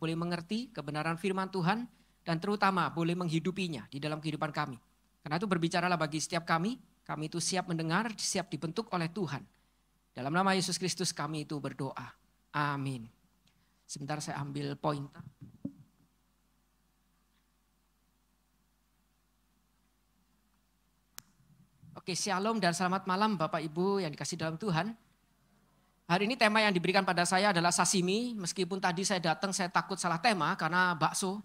boleh mengerti kebenaran firman Tuhan, dan terutama boleh menghidupinya di dalam kehidupan kami. Karena itu berbicaralah bagi setiap kami itu siap mendengar, siap dibentuk oleh Tuhan. Dalam nama Yesus Kristus kami itu berdoa. Amin. Sebentar saya ambil pointer. Oke, shalom dan selamat malam Bapak Ibu yang dikasih dalam Tuhan. Hari ini tema yang diberikan pada saya adalah sashimi. Meskipun tadi saya datang saya takut salah tema karena bakso.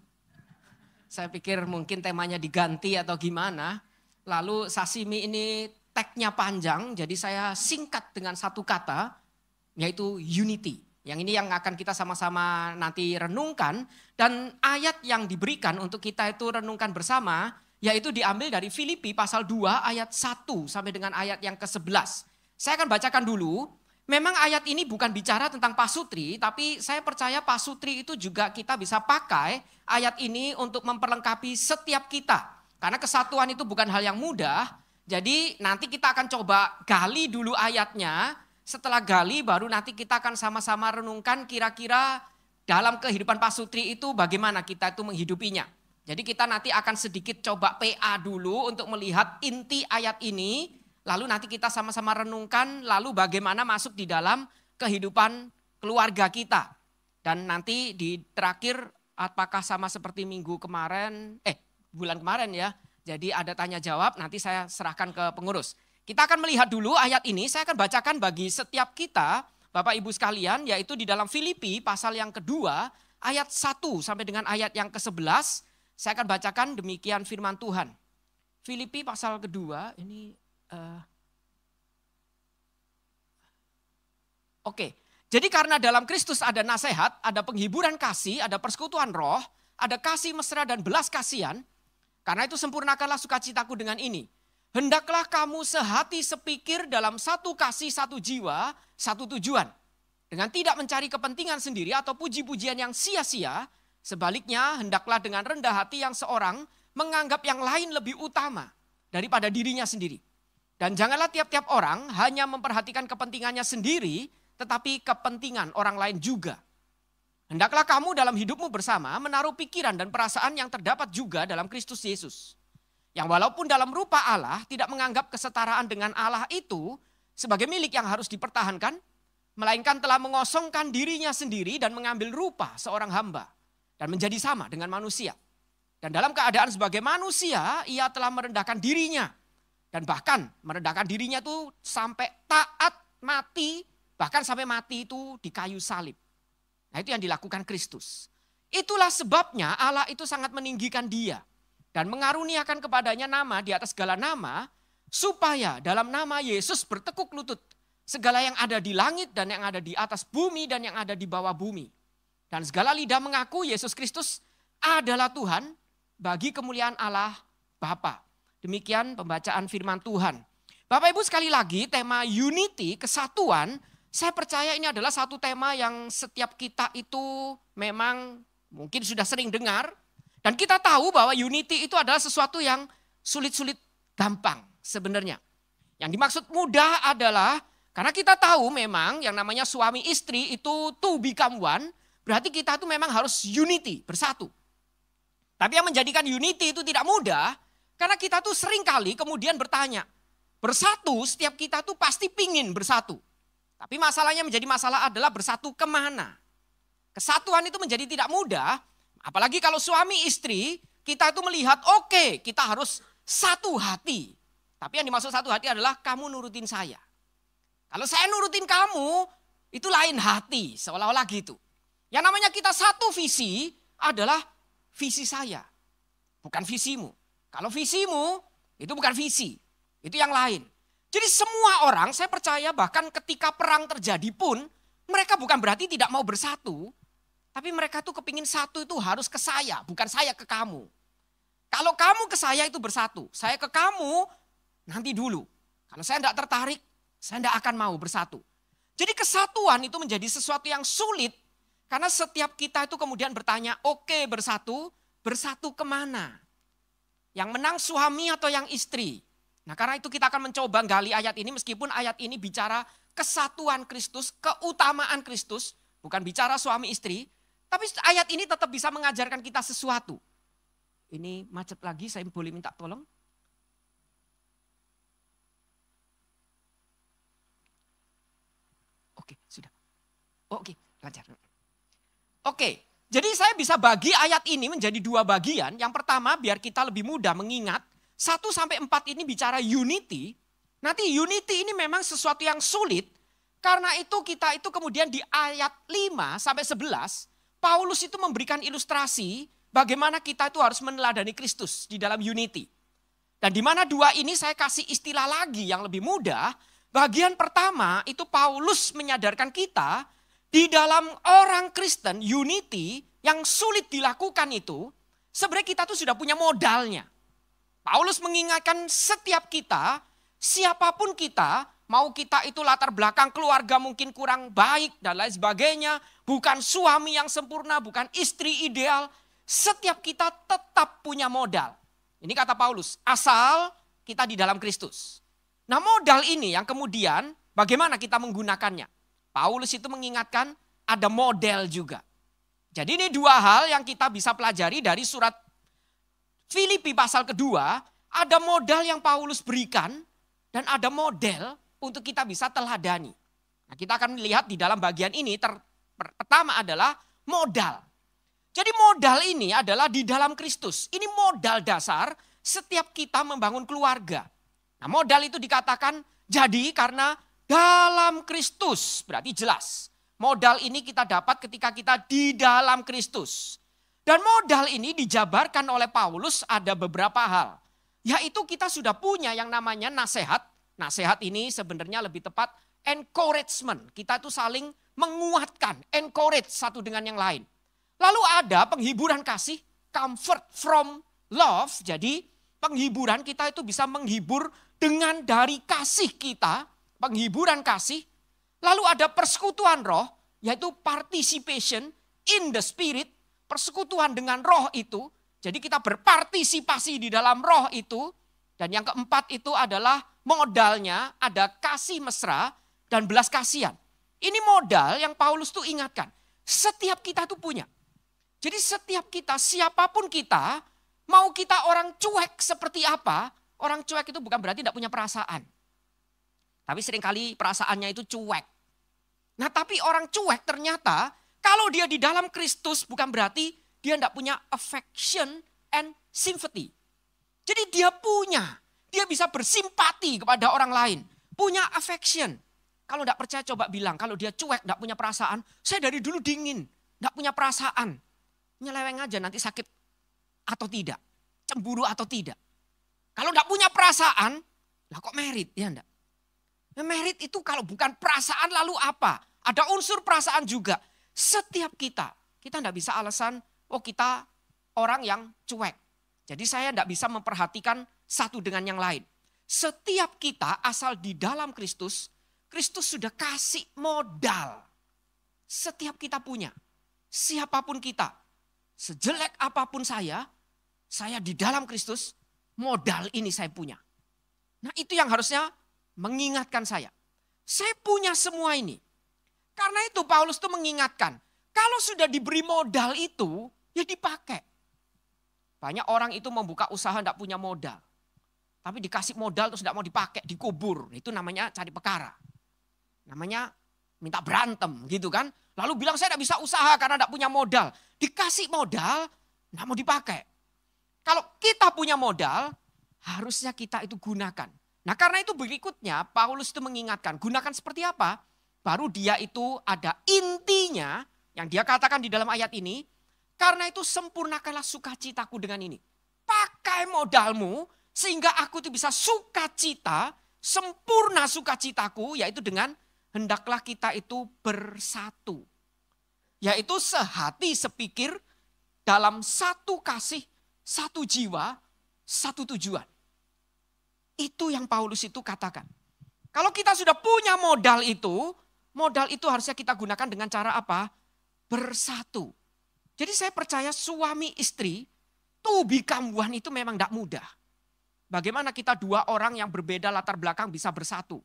Saya pikir mungkin temanya diganti atau gimana. Lalu sashimi ini tagnya panjang, jadi saya singkat dengan satu kata, yaitu unity. Yang ini yang akan kita sama-sama nanti renungkan. Dan ayat yang diberikan untuk kita itu renungkan bersama, yaitu diambil dari Filipi pasal 2 ayat 1 sampai dengan ayat yang ke-11. Saya akan bacakan dulu. Memang ayat ini bukan bicara tentang pasutri, tapi saya percaya pasutri itu juga kita bisa pakai ayat ini untuk memperlengkapi setiap kita. Karena kesatuan itu bukan hal yang mudah, jadi nanti kita akan coba gali dulu ayatnya. Setelah gali baru nanti kita akan sama-sama renungkan kira-kira dalam kehidupan pasutri itu bagaimana kita itu menghidupinya. Jadi kita nanti akan sedikit coba PA dulu untuk melihat inti ayat ini. Lalu nanti kita sama-sama renungkan lalu bagaimana masuk di dalam kehidupan keluarga kita. Dan nanti di terakhir apakah sama seperti bulan kemarin ya. Jadi ada tanya jawab, nanti saya serahkan ke pengurus. Kita akan melihat dulu ayat ini, saya akan bacakan bagi setiap kita, Bapak Ibu sekalian, yaitu di dalam Filipi pasal yang kedua, ayat 1 sampai dengan ayat yang ke-11, saya akan bacakan demikian firman Tuhan. Filipi pasal kedua, ini Oke, jadi karena dalam Kristus ada nasihat, ada penghiburan kasih, ada persekutuan roh, ada kasih mesra dan belas kasihan. Karena itu sempurnakanlah sukacitaku dengan ini. Hendaklah kamu sehati sepikir dalam satu kasih, satu jiwa, satu tujuan. Dengan tidak mencari kepentingan sendiri atau puji-pujian yang sia-sia. Sebaliknya hendaklah dengan rendah hati yang seorang menganggap yang lain lebih utama daripada dirinya sendiri. Dan janganlah tiap-tiap orang hanya memperhatikan kepentingannya sendiri, tetapi kepentingan orang lain juga. Hendaklah kamu dalam hidupmu bersama menaruh pikiran dan perasaan yang terdapat juga dalam Kristus Yesus. Yang walaupun dalam rupa Allah tidak menganggap kesetaraan dengan Allah itu sebagai milik yang harus dipertahankan, melainkan telah mengosongkan dirinya sendiri dan mengambil rupa seorang hamba dan menjadi sama dengan manusia. Dan dalam keadaan sebagai manusia, ia telah merendahkan dirinya. Dan bahkan merendahkan dirinya itu sampai taat mati, bahkan sampai mati itu di kayu salib. Nah itu yang dilakukan Kristus. Itulah sebabnya Allah itu sangat meninggikan dia. Dan mengaruniakan kepadanya nama di atas segala nama. Supaya dalam nama Yesus bertekuk lutut. Segala yang ada di langit dan yang ada di atas bumi dan yang ada di bawah bumi. Dan segala lidah mengaku Yesus Kristus adalah Tuhan bagi kemuliaan Allah Bapa. Demikian pembacaan firman Tuhan. Bapak Ibu sekali lagi tema unity, kesatuan. Saya percaya ini adalah satu tema yang setiap kita itu memang mungkin sudah sering dengar. Dan kita tahu bahwa unity itu adalah sesuatu yang sulit-sulit gampang sebenarnya. Yang dimaksud mudah adalah karena kita tahu memang yang namanya suami istri itu to become one. Berarti kita itu memang harus unity, bersatu. Tapi yang menjadikan unity itu tidak mudah karena kita tuh sering kali kemudian bertanya. Bersatu setiap kita tuh pasti pingin bersatu. Tapi masalahnya menjadi masalah adalah bersatu kemana. Kesatuan itu menjadi tidak mudah. Apalagi kalau suami istri kita itu melihat oke, kita harus satu hati. Tapi yang dimaksud satu hati adalah kamu nurutin saya. Kalau saya nurutin kamu itu lain hati seolah-olah gitu. Yang namanya kita satu visi adalah visi saya. Bukan visimu. Kalau visimu itu bukan visi. Itu yang lain. Jadi semua orang saya percaya bahkan ketika perang terjadi pun mereka bukan berarti tidak mau bersatu. Tapi mereka tuh kepingin satu itu harus ke saya, bukan saya ke kamu. Kalau kamu ke saya itu bersatu, saya ke kamu nanti dulu. Kalau saya tidak tertarik, saya tidak akan mau bersatu. Jadi kesatuan itu menjadi sesuatu yang sulit. Karena setiap kita itu kemudian bertanya, oke bersatu, bersatu kemana? Yang menang suami atau yang istri? Nah karena itu kita akan mencoba gali ayat ini meskipun ayat ini bicara kesatuan Kristus, keutamaan Kristus. Bukan bicara suami istri. Tapi ayat ini tetap bisa mengajarkan kita sesuatu. Ini macet lagi, saya boleh minta tolong? Oke, sudah. Oke, lancar. Oke, jadi saya bisa bagi ayat ini menjadi dua bagian. Yang pertama, biar kita lebih mudah mengingat. 1-4 ini bicara unity. Nanti unity ini memang sesuatu yang sulit. Karena itu kita itu kemudian di ayat 5-11, Paulus itu memberikan ilustrasi bagaimana kita itu harus meneladani Kristus di dalam unity. Dan di mana dua ini saya kasih istilah lagi yang lebih mudah. Bagian pertama itu Paulus menyadarkan kita di dalam orang Kristen unity yang sulit dilakukan itu sebenarnya kita tuh sudah punya modalnya. Paulus mengingatkan setiap kita, siapapun kita, mau kita itu latar belakang keluarga mungkin kurang baik dan lain sebagainya. Bukan suami yang sempurna, bukan istri ideal. Setiap kita tetap punya modal. Ini kata Paulus, asal kita di dalam Kristus. Nah modal ini yang kemudian bagaimana kita menggunakannya. Paulus itu mengingatkan ada model juga. Jadi ini dua hal yang kita bisa pelajari dari surat Filipi pasal kedua. Ada modal yang Paulus berikan dan ada model untuk kita bisa teladani. Nah, kita akan melihat di dalam bagian ini pertama adalah modal. Jadi modal ini adalah di dalam Kristus. Ini modal dasar setiap kita membangun keluarga. Nah modal itu dikatakan jadi karena dalam Kristus. Berarti jelas. Modal ini kita dapat ketika kita di dalam Kristus. Dan modal ini dijabarkan oleh Paulus ada beberapa hal. Yaitu kita sudah punya yang namanya nasihat. Nasihat ini sebenarnya lebih tepat encouragement. Kita itu saling menguatkan, encourage satu dengan yang lain. Lalu ada penghiburan kasih, comfort from love. Jadi penghiburan kita itu bisa menghibur dengan dari kasih kita, penghiburan kasih. Lalu ada persekutuan roh, yaitu participation in the spirit, persekutuan dengan roh itu. Jadi kita berpartisipasi di dalam roh itu. Dan yang keempat itu adalah modalnya ada kasih mesra dan belas kasihan. Ini modal yang Paulus tuh ingatkan. Setiap kita tuh punya. Jadi setiap kita, siapapun kita, mau kita orang cuek seperti apa, orang cuek itu bukan berarti tidak punya perasaan. Tapi seringkali perasaannya itu cuek. Nah tapi orang cuek ternyata kalau dia di dalam Kristus bukan berarti dia tidak punya affection and sympathy. Jadi dia bisa bersimpati kepada orang lain. Punya affection. Kalau tidak percaya coba bilang, kalau dia cuek, tidak punya perasaan. Saya dari dulu dingin, tidak punya perasaan. Nyeleweng aja nanti sakit atau tidak. Cemburu atau tidak. Kalau tidak punya perasaan, lah kok merit? Ya enggak. Nah, merit itu kalau bukan perasaan lalu apa? Ada unsur perasaan juga. Setiap kita tidak bisa alasan, oh kita orang yang cuek. Jadi saya tidak bisa memperhatikan satu dengan yang lain. Setiap kita asal di dalam Kristus, Kristus sudah kasih modal. Setiap kita punya. Siapapun kita. Sejelek apapun saya di dalam Kristus, modal ini saya punya. Nah itu yang harusnya mengingatkan saya. Saya punya semua ini. Karena itu Paulus tuh mengingatkan. Kalau sudah diberi modal itu, ya dipakai. Banyak orang itu membuka usaha tidak punya modal. Tapi dikasih modal terus tidak mau dipakai, dikubur. Itu namanya cari perkara. Namanya minta berantem gitu kan. Lalu bilang saya tidak bisa usaha karena tidak punya modal. Dikasih modal, tidak mau dipakai. Kalau kita punya modal, harusnya kita itu gunakan. Nah karena itu berikutnya Paulus itu mengingatkan. Gunakan seperti apa? Baru dia itu ada intinya yang dia katakan di dalam ayat ini. Karena itu sempurnakanlah sukacitaku dengan ini. Pakai modalmu sehingga aku itu bisa sukacita, sempurna sukacitaku yaitu dengan hendaklah kita itu bersatu. Yaitu sehati sepikir dalam satu kasih, satu jiwa, satu tujuan. Itu yang Paulus itu katakan. Kalau kita sudah punya modal itu harusnya kita gunakan dengan cara apa? Bersatu. Jadi saya percaya suami istri, to become one itu memang tidak mudah. Bagaimana kita dua orang yang berbeda latar belakang bisa bersatu.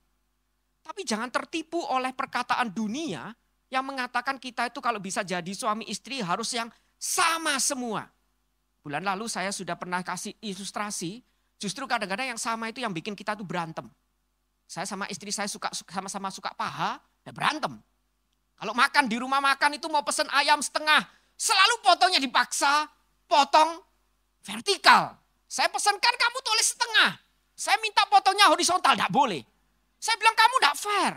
Tapi jangan tertipu oleh perkataan dunia yang mengatakan kita itu kalau bisa jadi suami istri harus yang sama semua. Bulan lalu saya sudah pernah kasih ilustrasi, justru kadang-kadang yang sama itu yang bikin kita tuh berantem. Saya sama istri saya sama-sama suka paha, ya berantem. Kalau makan di rumah makan itu mau pesen ayam setengah, selalu potongnya dipaksa, potong vertikal. Saya pesankan kamu tulis setengah, saya minta potongnya horizontal, tidak boleh. Saya bilang kamu tidak fair,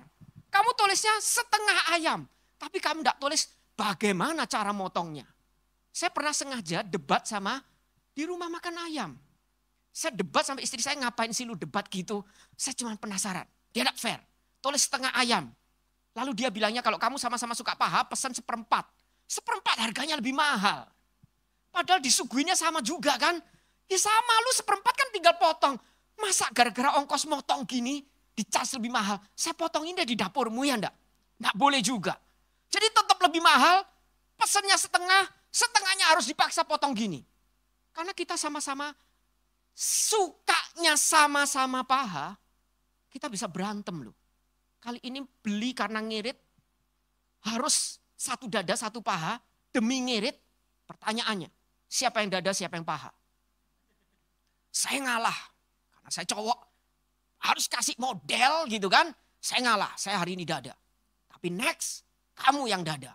kamu tulisnya setengah ayam, tapi kamu tidak tulis bagaimana cara motongnya. Saya pernah sengaja debat sama di rumah makan ayam. Saya debat sampai istri saya, ngapain sih lu debat gitu. Saya cuma penasaran, dia tidak fair, tulis setengah ayam. Lalu dia bilangnya kalau kamu sama-sama suka paha, pesan seperempat. Seperempat harganya lebih mahal. Padahal disuguhinnya sama juga kan. Ya sama, lu seperempat kan tinggal potong. Masa gara-gara ongkos motong gini dicas lebih mahal. Saya potongin deh di dapurmu ya enggak? Enggak boleh juga. Jadi tetap lebih mahal, pesannya setengah, setengahnya harus dipaksa potong gini. Karena kita sama-sama sukanya sama-sama paha, kita bisa berantem loh. Kali ini beli karena ngirit, harus satu dada satu paha, demi ngirit. Pertanyaannya, siapa yang dada siapa yang paha? Saya ngalah, karena saya cowok, harus kasih model gitu kan. Saya ngalah, saya hari ini dada. Tapi next, kamu yang dada.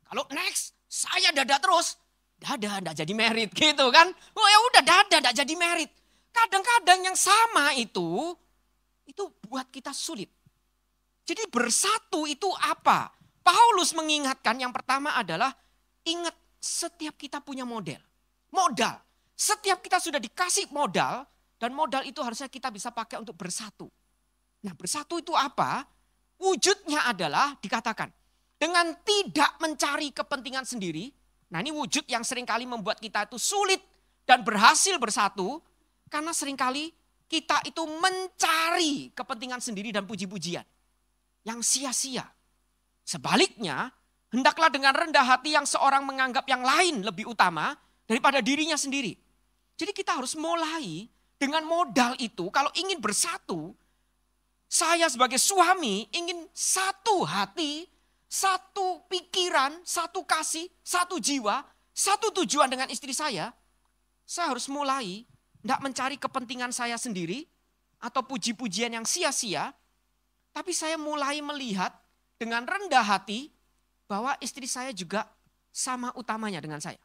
Kalau next, saya dada terus, dada enggak jadi merit gitu kan. Oh ya udah dada enggak jadi merit. Kadang-kadang yang sama itu buat kita sulit. Jadi bersatu itu apa? Paulus mengingatkan yang pertama adalah ingat setiap kita punya model. Modal. Setiap kita sudah dikasih modal dan modal itu harusnya kita bisa pakai untuk bersatu. Nah bersatu itu apa? Wujudnya adalah dikatakan dengan tidak mencari kepentingan sendiri. Nah ini wujud yang seringkali membuat kita itu sulit dan berhasil bersatu. Karena seringkali kita itu mencari kepentingan sendiri dan puji-pujian. Yang sia-sia. Sebaliknya, hendaklah dengan rendah hati yang seorang menganggap yang lain lebih utama daripada dirinya sendiri. Jadi kita harus mulai dengan modal itu, kalau ingin bersatu, saya sebagai suami ingin satu hati, satu pikiran, satu kasih, satu jiwa, satu tujuan dengan istri saya harus mulai tidak mencari kepentingan saya sendiri atau puji-pujian yang sia-sia, tapi saya mulai melihat dengan rendah hati bahwa istri saya juga sama utamanya dengan saya.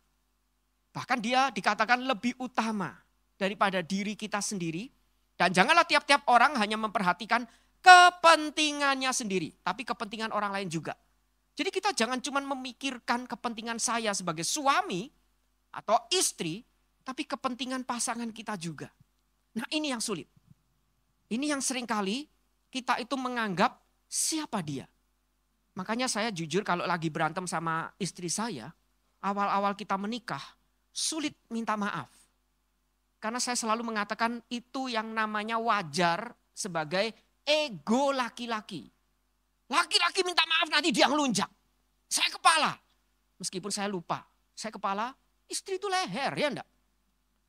Bahkan dia dikatakan lebih utama daripada diri kita sendiri. Dan janganlah tiap-tiap orang hanya memperhatikan kepentingannya sendiri, tapi kepentingan orang lain juga. Jadi kita jangan cuma memikirkan kepentingan saya sebagai suami atau istri, tapi kepentingan pasangan kita juga. Nah ini yang sulit. Ini yang seringkali kita itu menganggap siapa dia. Makanya saya jujur kalau lagi berantem sama istri saya, awal-awal kita menikah, sulit minta maaf. Karena saya selalu mengatakan itu yang namanya wajar sebagai ego laki-laki. Laki-laki minta maaf nanti dia ngelunjak. Saya kepala. Meskipun saya lupa, saya kepala, istri itu leher ya enggak?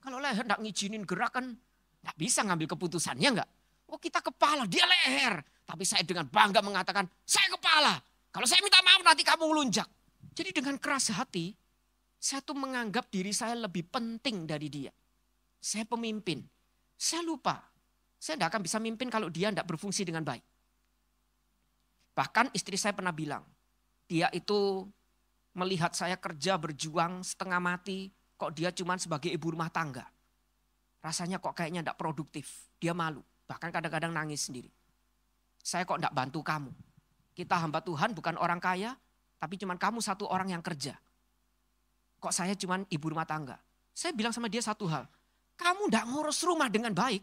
Kalau leher enggak ngizinin gerakan, enggak bisa ngambil keputusannya enggak? Oh kita kepala, dia leher. Tapi saya dengan bangga mengatakan, saya kepala. Kalau saya minta maaf nanti kamu ngelunjak. Jadi dengan keras hati, saya tuh menganggap diri saya lebih penting dari dia. Saya pemimpin. Saya lupa. Saya tidak akan bisa mimpin kalau dia tidak berfungsi dengan baik. Bahkan istri saya pernah bilang, dia itu melihat saya kerja berjuang setengah mati, kok dia cuma sebagai ibu rumah tangga. Rasanya kok kayaknya tidak produktif. Dia malu. Bahkan kadang-kadang nangis sendiri. Saya kok tidak bantu kamu. Kita hamba Tuhan bukan orang kaya, tapi cuma kamu satu orang yang kerja. Kok saya cuma ibu rumah tangga. Saya bilang sama dia satu hal. Kamu tidak ngurus rumah dengan baik,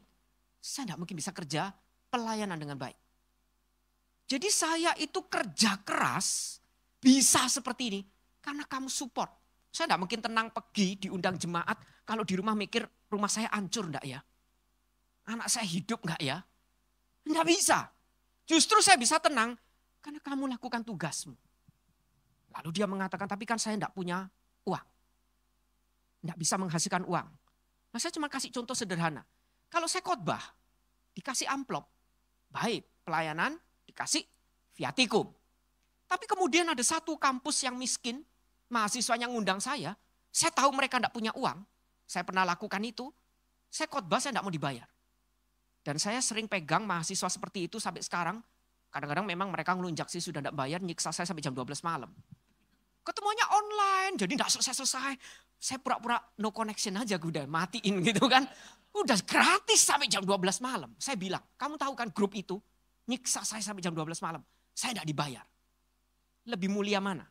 saya tidak mungkin bisa kerja pelayanan dengan baik. Jadi saya itu kerja keras, bisa seperti ini, karena kamu support. Saya tidak mungkin tenang pergi diundang jemaat, kalau di rumah mikir rumah saya hancur enggak ya? Anak saya hidup enggak ya? Enggak bisa. Justru saya bisa tenang, karena kamu lakukan tugasmu. Lalu dia mengatakan, tapi kan saya enggak punya uang. Enggak bisa menghasilkan uang. Nah saya cuma kasih contoh sederhana. Kalau saya khotbah, dikasih amplop. Baik, pelayanan dikasih viatikum. Tapi kemudian ada satu kampus yang miskin, mahasiswanya ngundang saya tahu mereka tidak punya uang, saya pernah lakukan itu, saya khotbah saya tidak mau dibayar. Dan saya sering pegang mahasiswa seperti itu sampai sekarang, kadang-kadang memang mereka ngelunjak sih sudah tidak bayar, nyiksa saya sampai jam 12 malam. Ketemunya online, jadi tidak selesai-selesai. Saya pura-pura no connection aja, gue udah matiin gitu kan. Udah gratis sampai jam 12 malam. Saya bilang, kamu tahu kan grup itu, nyiksa saya sampai jam 12 malam. Saya tidak dibayar. Lebih mulia mana?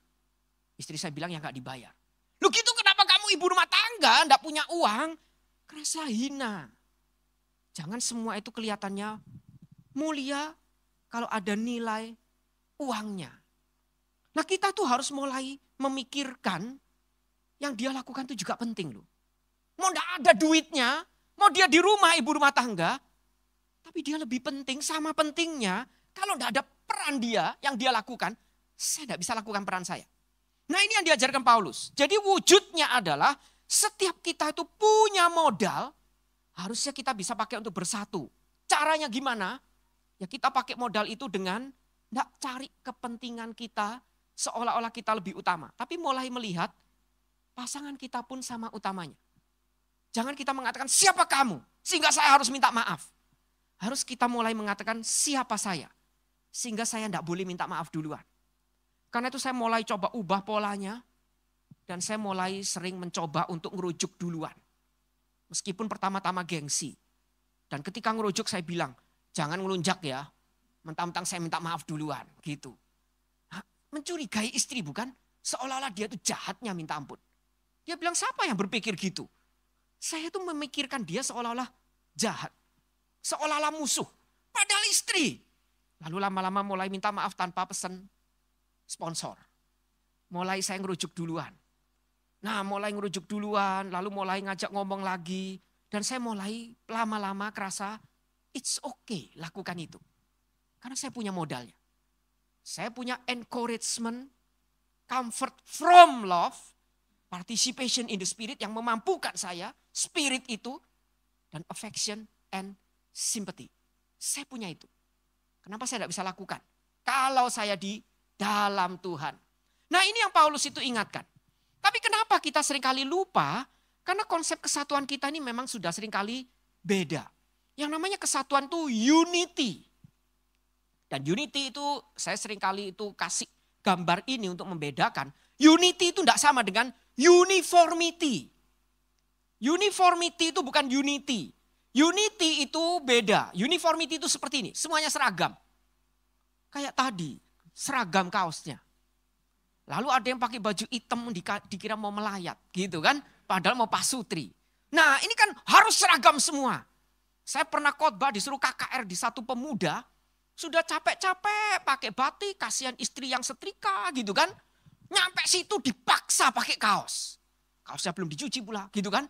Istri saya bilang ya nggak dibayar. Lu gitu kenapa kamu ibu rumah tangga, nggak punya uang? Kerasa hina. Jangan semua itu kelihatannya mulia kalau ada nilai uangnya. Nah kita tuh harus mulai memikirkan yang dia lakukan itu juga penting loh. Mau nggak ada duitnya, mau dia di rumah ibu rumah tangga, tapi dia lebih penting sama pentingnya kalau nggak ada peran dia yang dia lakukan, saya tidak bisa lakukan peran saya. Nah ini yang diajarkan Paulus. Jadi wujudnya adalah setiap kita itu punya modal, harusnya kita bisa pakai untuk bersatu. Caranya gimana? Ya kita pakai modal itu dengan tidak cari kepentingan kita seolah-olah kita lebih utama. Tapi mulai melihat pasangan kita pun sama utamanya. Jangan kita mengatakan siapa kamu sehingga saya harus minta maaf. Harus kita mulai mengatakan siapa saya sehingga saya tidak boleh minta maaf duluan. Karena itu saya mulai coba ubah polanya dan saya mulai sering mencoba untuk ngerujuk duluan. Meskipun pertama-tama gengsi. Dan ketika ngerujuk saya bilang, jangan ngelunjak ya, mentang-mentang saya minta maaf duluan gitu. Mencurigai istri bukan? Seolah-olah dia itu jahatnya minta ampun. Dia bilang siapa yang berpikir gitu? Saya tuh memikirkan dia seolah-olah jahat. Seolah-olah musuh. Padahal istri. Lalu lama-lama mulai minta maaf tanpa pesan sponsor. Mulai saya ngerujuk duluan. Nah mulai ngerujuk duluan, lalu mulai ngajak ngomong lagi. Dan saya mulai lama-lama kerasa it's okay lakukan itu. Karena saya punya modalnya. Saya punya encouragement, comfort from love, participation in the spirit yang memampukan saya, spirit itu, dan affection and sympathy. Saya punya itu. Kenapa saya tidak bisa lakukan? Kalau saya di dalam Tuhan. Nah ini yang Paulus itu ingatkan. Tapi kenapa kita seringkali lupa? Karena konsep kesatuan kita ini memang sudah seringkali beda. Yang namanya kesatuan itu unity. Dan unity itu saya seringkali itu kasih gambar ini untuk membedakan. Unity itu tidak sama dengan uniformity. Uniformity itu bukan unity. Unity itu beda. Uniformity itu seperti ini. Semuanya seragam. Kayak tadi. Seragam kaosnya. Lalu ada yang pakai baju hitam dikira mau melayat gitu kan. Padahal mau pasutri. Nah ini kan harus seragam semua. Saya pernah khotbah disuruh KKR di satu pemuda. Sudah capek-capek pakai batik, kasihan istri yang setrika gitu kan. Nyampe situ dipaksa pakai kaos. Kaosnya belum dicuci pula gitu kan.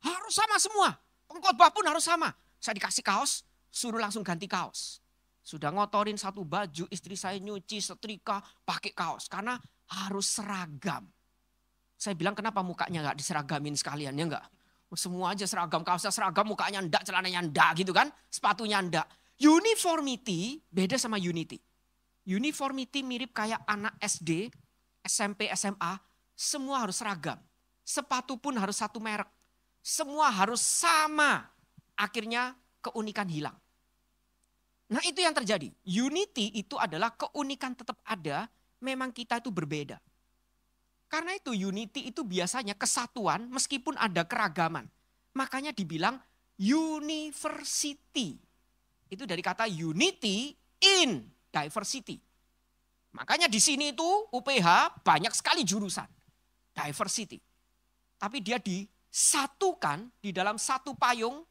Harus sama semua. Pengkhotbah pun harus sama. Saya dikasih kaos, suruh langsung ganti kaos. Sudah ngotorin satu baju, istri saya nyuci, setrika, pakai kaos. Karena harus seragam. Saya bilang kenapa mukanya gak diseragamin sekalian ya enggak. Semua aja seragam, kaosnya seragam, mukanya enggak, celananya enggak gitu kan. Sepatunya enggak. Uniformity beda sama unity. Uniformity mirip kayak anak SD, SMP, SMA. Semua harus seragam. Sepatu pun harus satu merek. Semua harus sama. Akhirnya keunikan hilang. Nah itu yang terjadi. Unity itu adalah keunikan tetap ada, memang kita itu berbeda. Karena itu unity itu biasanya kesatuan meskipun ada keragaman. Makanya dibilang university. Itu dari kata unity in diversity. Makanya di sini itu UPH banyak sekali jurusan. Diversity. Tapi dia disatukan di dalam satu payung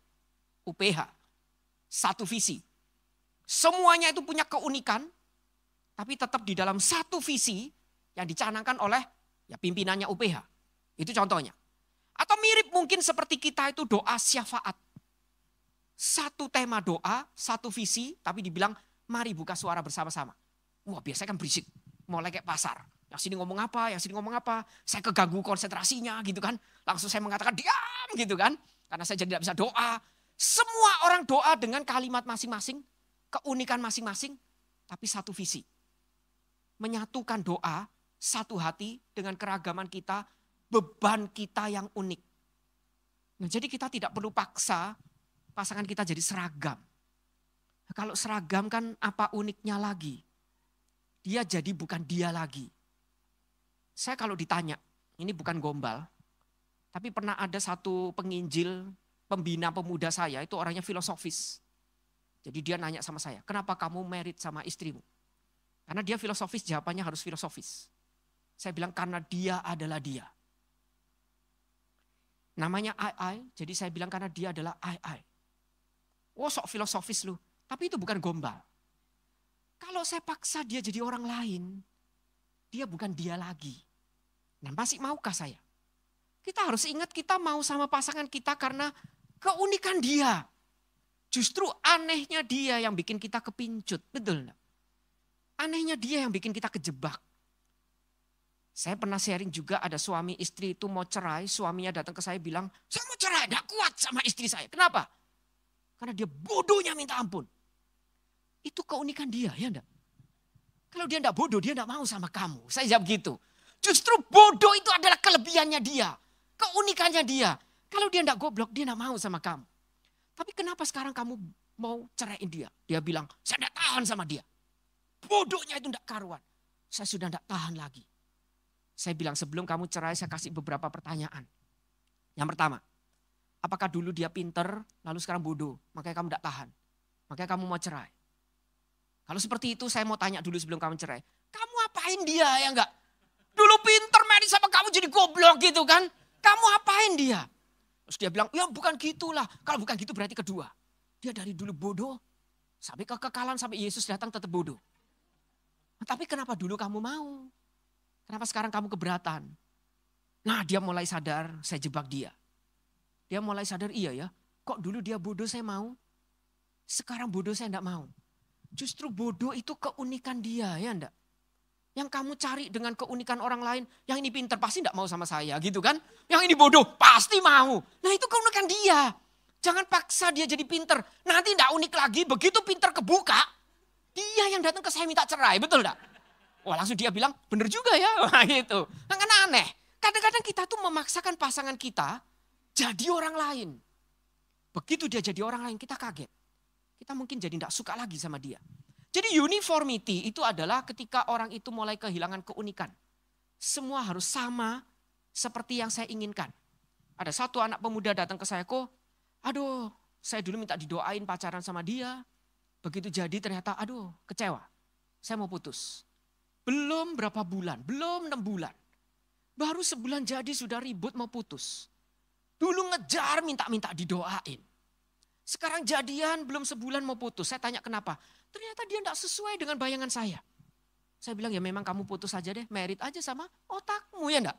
UPH. Satu visi. Semuanya itu punya keunikan, tapi tetap di dalam satu visi yang dicanangkan oleh ya pimpinannya UPH. Itu contohnya. Atau mirip mungkin seperti kita itu doa syafaat. Satu tema doa, satu visi, tapi dibilang mari buka suara bersama-sama. Wah biasanya kan berisik, mulai kayak pasar. Yang sini ngomong apa, yang sini ngomong apa. Saya keganggu konsentrasinya gitu kan. Langsung saya mengatakan diam gitu kan. Karena saya jadi tidak bisa doa. Semua orang doa dengan kalimat masing-masing. Keunikan masing-masing, tapi satu visi. menyatukan doa, satu hati dengan keragaman kita, beban kita yang unik. Nah, jadi kita tidak perlu paksa pasangan kita jadi seragam. Kalau seragam kan apa uniknya lagi? Dia jadi bukan dia lagi. Saya kalau ditanya, ini bukan gombal, tapi pernah ada satu penginjil, pembina pemuda saya, itu orangnya filosofis. Jadi dia nanya sama saya, kenapa kamu married sama istrimu? Karena dia filosofis, jawabannya harus filosofis. Saya bilang karena dia adalah dia. Namanya I, jadi saya bilang karena dia adalah I. Oh sok filosofis lu, tapi itu bukan gombal. Kalau saya paksa dia jadi orang lain, dia bukan dia lagi. Nah masih maukah saya? Kita harus ingat kita mau sama pasangan kita karena keunikan dia. Justru anehnya dia yang bikin kita kepincut, betul enggak? Anehnya dia yang bikin kita kejebak. Saya pernah sharing juga ada suami istri itu mau cerai, suaminya datang ke saya bilang, saya mau cerai, gak kuat sama istri saya. Kenapa? Karena dia bodohnya minta ampun. Itu keunikan dia, ya enggak? Kalau dia enggak bodoh, dia enggak mau sama kamu. Saya jawab gitu. Justru bodoh itu adalah kelebihannya dia. Keunikannya dia. Kalau dia enggak goblok, dia enggak mau sama kamu. Tapi kenapa sekarang kamu mau ceraiin dia? Dia bilang, saya enggak tahan sama dia. Bodohnya itu enggak karuan. Saya sudah enggak tahan lagi. Saya bilang sebelum kamu cerai saya kasih beberapa pertanyaan. Yang pertama, apakah dulu dia pinter lalu sekarang bodoh, makanya kamu tidak tahan. Makanya kamu mau cerai. Kalau seperti itu saya mau tanya dulu sebelum kamu cerai. Kamu apain dia ya enggak? Dulu pinter main sama kamu jadi goblok gitu kan. Kamu apain dia? Terus dia bilang ya bukan gitulah. Kalau bukan gitu berarti kedua. Dia dari dulu bodoh sampai kekekalan sampai Yesus datang tetap bodoh. Tapi kenapa dulu kamu mau? Kenapa sekarang kamu keberatan? Nah dia mulai sadar saya jebak dia. Dia mulai sadar iya ya. Kok dulu dia bodoh saya mau. Sekarang bodoh saya enggak mau. Justru bodoh itu keunikan dia ya enggak. Yang kamu cari dengan keunikan orang lain. Yang ini pintar pasti enggak mau sama saya gitu kan. Yang ini bodoh pasti mau. Nah itu keunikan dia. Jangan paksa dia jadi pintar. Nanti enggak unik lagi begitu pintar kebuka. Dia yang datang ke saya minta cerai betul enggak? Wah langsung dia bilang bener juga ya. Wah gitu. Nah, kan aneh. Kadang-kadang kita tuh memaksakan pasangan kita jadi orang lain. Begitu dia jadi orang lain kita kaget. Kita mungkin jadi tidak suka lagi sama dia. Jadi uniformity itu adalah ketika orang itu mulai kehilangan keunikan. Semua harus sama seperti yang saya inginkan. Ada satu anak pemuda datang ke saya, kok aduh saya dulu minta didoain pacaran sama dia. Begitu jadi ternyata aduh kecewa. Saya mau putus. Belum berapa bulan, belum 6 bulan. Baru sebulan jadi sudah ribut mau putus. Dulu ngejar minta-minta didoain. Sekarang jadian belum sebulan mau putus. Saya tanya kenapa. Ternyata dia tidak sesuai dengan bayangan saya. Saya bilang ya memang kamu putus aja deh. Merit aja sama otakmu ya enggak.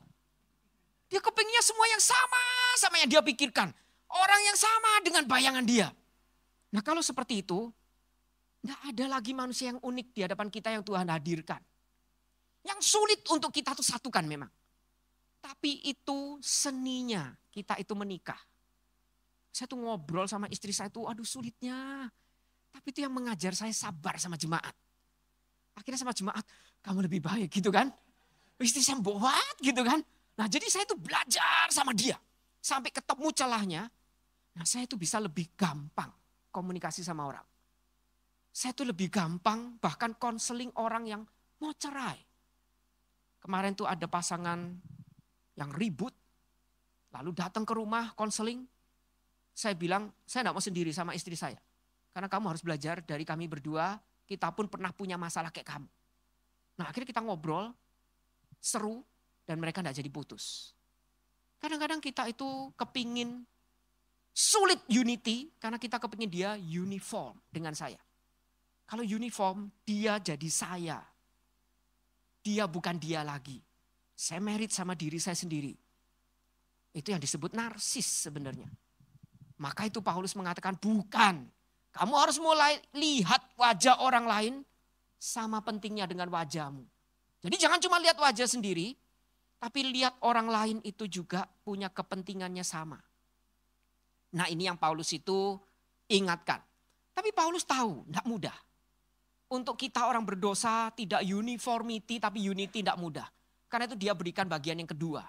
Dia kepinginnya semua yang sama yang dia pikirkan. Orang yang sama dengan bayangan dia. Nah kalau seperti itu. Tidak ada lagi manusia yang unik di hadapan kita yang Tuhan hadirkan. Yang sulit untuk kita tuh satukan memang. Tapi itu seninya kita itu menikah. Saya tuh ngobrol sama istri saya tuh aduh sulitnya. Tapi itu yang mengajar saya sabar sama jemaat. Akhirnya sama jemaat kamu lebih baik gitu kan. Istri saya buat gitu kan. Nah jadi saya tuh belajar sama dia. Sampai ketemu celahnya. Nah saya tuh bisa lebih gampang komunikasi sama orang. Saya tuh lebih gampang bahkan konseling orang yang mau cerai. Kemarin tuh ada pasangan yang ribut, lalu datang ke rumah konseling. Saya bilang, saya enggak mau sendiri sama istri saya. Karena kamu harus belajar dari kami berdua, kita pun pernah punya masalah kayak kamu. Nah akhirnya kita ngobrol, seru, dan mereka enggak jadi putus. Kadang-kadang kita itu kepingin sulit unity, karena kita kepingin dia uniform dengan saya. Kalau uniform, dia jadi saya. Dia bukan dia lagi. Saya merit sama diri saya sendiri. Itu yang disebut narsis sebenarnya. Maka itu Paulus mengatakan bukan. Kamu harus mulai lihat wajah orang lain sama pentingnya dengan wajahmu. Jadi jangan cuma lihat wajah sendiri. Tapi lihat orang lain itu juga punya kepentingannya sama. Nah ini yang Paulus itu ingatkan. Tapi Paulus tahu, tidak mudah. untuk kita orang berdosa tidak uniformity tapi unity tidak mudah. Karena itu dia berikan bagian yang kedua.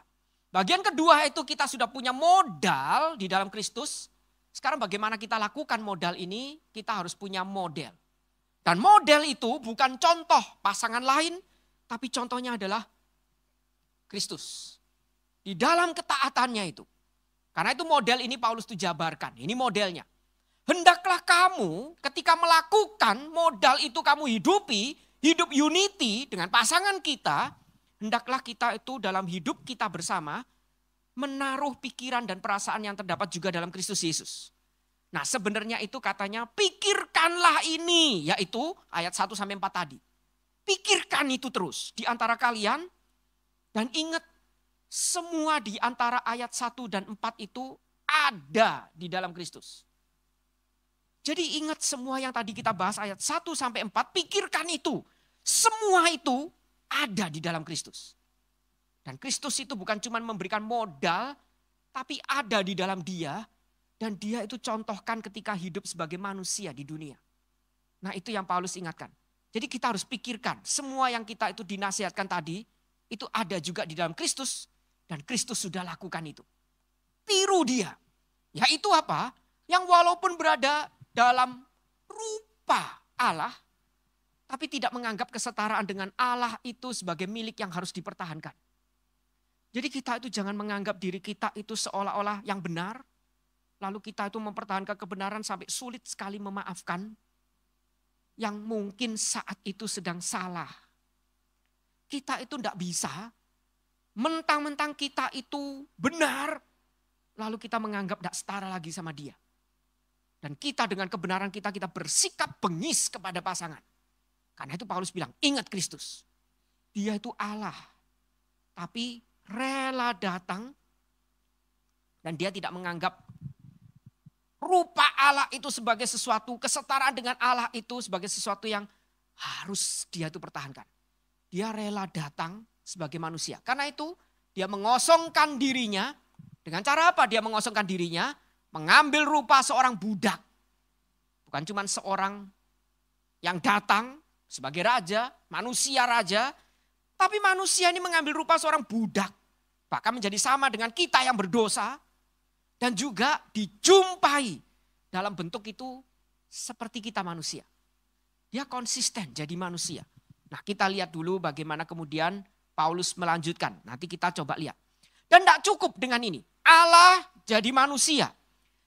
Bagian kedua itu kita sudah punya modal di dalam Kristus. Sekarang bagaimana kita lakukan modal ini? Kita harus punya model. Dan model itu bukan contoh pasangan lain, tapi contohnya adalah Kristus. Di dalam ketaatannya itu. Karena itu model ini Paulus itu jabarkan. Ini modelnya. Hendaklah kamu ketika melakukan modal itu kamu hidupi, hidup unity dengan pasangan kita, hendaklah kita itu dalam hidup kita bersama menaruh pikiran dan perasaan yang terdapat juga dalam Kristus Yesus. Nah sebenarnya itu katanya pikirkanlah ini, yaitu ayat 1-4 tadi. Pikirkan itu terus di antara kalian dan ingat semua di antara ayat 1 dan 4 itu ada di dalam Kristus. Jadi ingat semua yang tadi kita bahas ayat 1-4, pikirkan itu. Semua itu ada di dalam Kristus. Dan Kristus itu bukan cuma memberikan modal, tapi ada di dalam dia. Dan dia itu contohkan ketika hidup sebagai manusia di dunia. Nah itu yang Paulus ingatkan. Jadi kita harus pikirkan semua yang kita itu dinasihatkan tadi, itu ada juga di dalam Kristus. Dan Kristus sudah lakukan itu. Tiru dia. Yaitu apa? Yang walaupun berada dalam rupa Allah, tapi tidak menganggap kesetaraan dengan Allah itu sebagai milik yang harus dipertahankan. Jadi kita itu jangan menganggap diri kita itu seolah-olah yang benar, lalu kita itu mempertahankan kebenaran sampai sulit sekali memaafkan yang mungkin saat itu sedang salah. Kita itu tidak bisa mentang-mentang kita itu benar, lalu kita menganggap tidak setara lagi sama dia. Dan kita dengan kebenaran kita bersikap bengis kepada pasangan. Karena itu Paulus bilang, ingat Kristus. Dia itu Allah. Tapi rela datang. Dan dia tidak menganggap rupa Allah itu sebagai sesuatu, kesetaraan dengan Allah itu sebagai sesuatu yang harus dia itu pertahankan. Dia rela datang sebagai manusia. Karena itu dia mengosongkan dirinya. Dengan cara apa dia mengosongkan dirinya? Mengambil rupa seorang budak. Bukan cuma seorang yang datang sebagai raja, manusia raja. Tapi manusia ini mengambil rupa seorang budak. Bahkan menjadi sama dengan kita yang berdosa. Dan juga dijumpai dalam bentuk itu seperti kita manusia. Dia konsisten jadi manusia. Nah kita lihat dulu bagaimana kemudian Paulus melanjutkan. Nanti kita coba lihat. Dan tidak cukup dengan ini. Allah jadi manusia.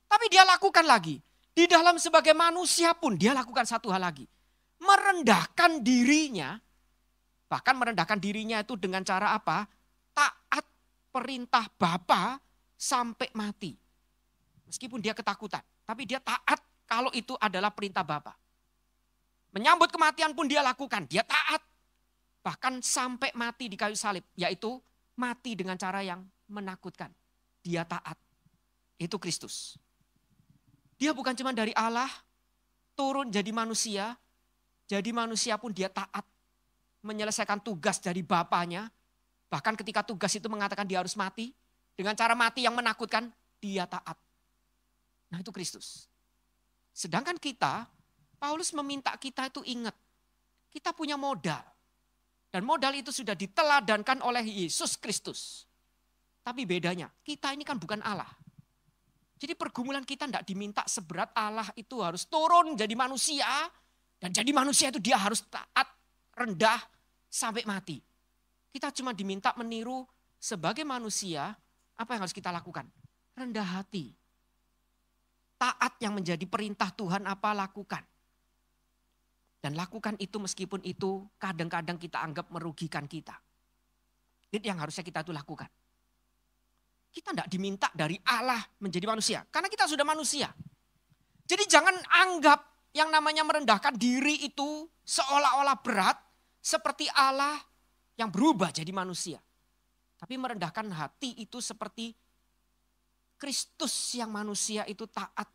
Tapi dia lakukan lagi. Di dalam sebagai manusia pun dia lakukan satu hal lagi. Merendahkan dirinya. Bahkan merendahkan dirinya itu dengan cara apa? Taat perintah Bapa sampai mati. Meskipun dia ketakutan. Tapi dia taat kalau itu adalah perintah Bapa. Menyambut kematian pun dia lakukan. Dia taat. Bahkan sampai mati di kayu salib. Yaitu mati dengan cara yang menakutkan. Dia taat. Itu Kristus. Dia bukan cuma dari Allah, turun jadi manusia pun dia taat. Menyelesaikan tugas dari Bapanya. Bahkan ketika tugas itu mengatakan dia harus mati. Dengan cara mati yang menakutkan, dia taat. Nah itu Kristus. Sedangkan kita, Paulus meminta kita itu ingat. Kita punya modal. Dan modal itu sudah diteladankan oleh Yesus Kristus. Tapi bedanya, kita ini kan bukan Allah. Jadi pergumulan kita tidak diminta seberat Allah itu harus turun jadi manusia. Dan jadi manusia itu dia harus taat, rendah, sampai mati. Kita cuma diminta meniru sebagai manusia, apa yang harus kita lakukan? Rendah hati. Taat yang menjadi perintah Tuhan apa lakukan. Dan lakukan itu meskipun itu kadang-kadang kita anggap merugikan kita. Itu yang harusnya kita itu lakukan. Kita tidak diminta dari Allah menjadi manusia. Karena kita sudah manusia. Jadi jangan anggap yang namanya merendahkan diri itu seolah-olah berat. Seperti Allah yang berubah jadi manusia. Tapi merendahkan hati itu seperti Kristus yang manusia itu taat.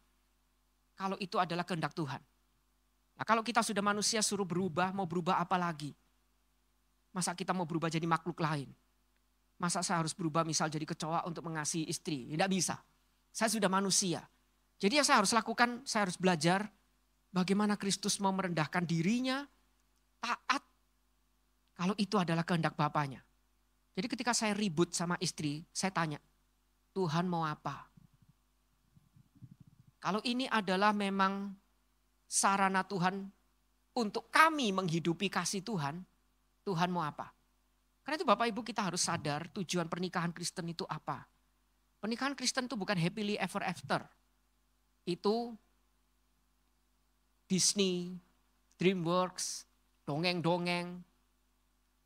Kalau itu adalah kehendak Tuhan. Nah kalau kita sudah manusia suruh berubah, mau berubah apa lagi? Masa kita mau berubah jadi makhluk lain? Masa saya harus berubah misal jadi kecoa untuk mengasihi istri? Tidak bisa. Saya sudah manusia. Jadi yang saya harus lakukan, saya harus belajar bagaimana Kristus mau merendahkan dirinya taat kalau itu adalah kehendak Bapaknya. Jadi ketika saya ribut sama istri, saya tanya, Tuhan mau apa? Kalau ini adalah memang sarana Tuhan untuk kami menghidupi kasih Tuhan, Tuhan mau apa? Karena itu Bapak Ibu kita harus sadar tujuan pernikahan Kristen itu apa. Pernikahan Kristen itu bukan happily ever after. Itu Disney, DreamWorks, dongeng-dongeng.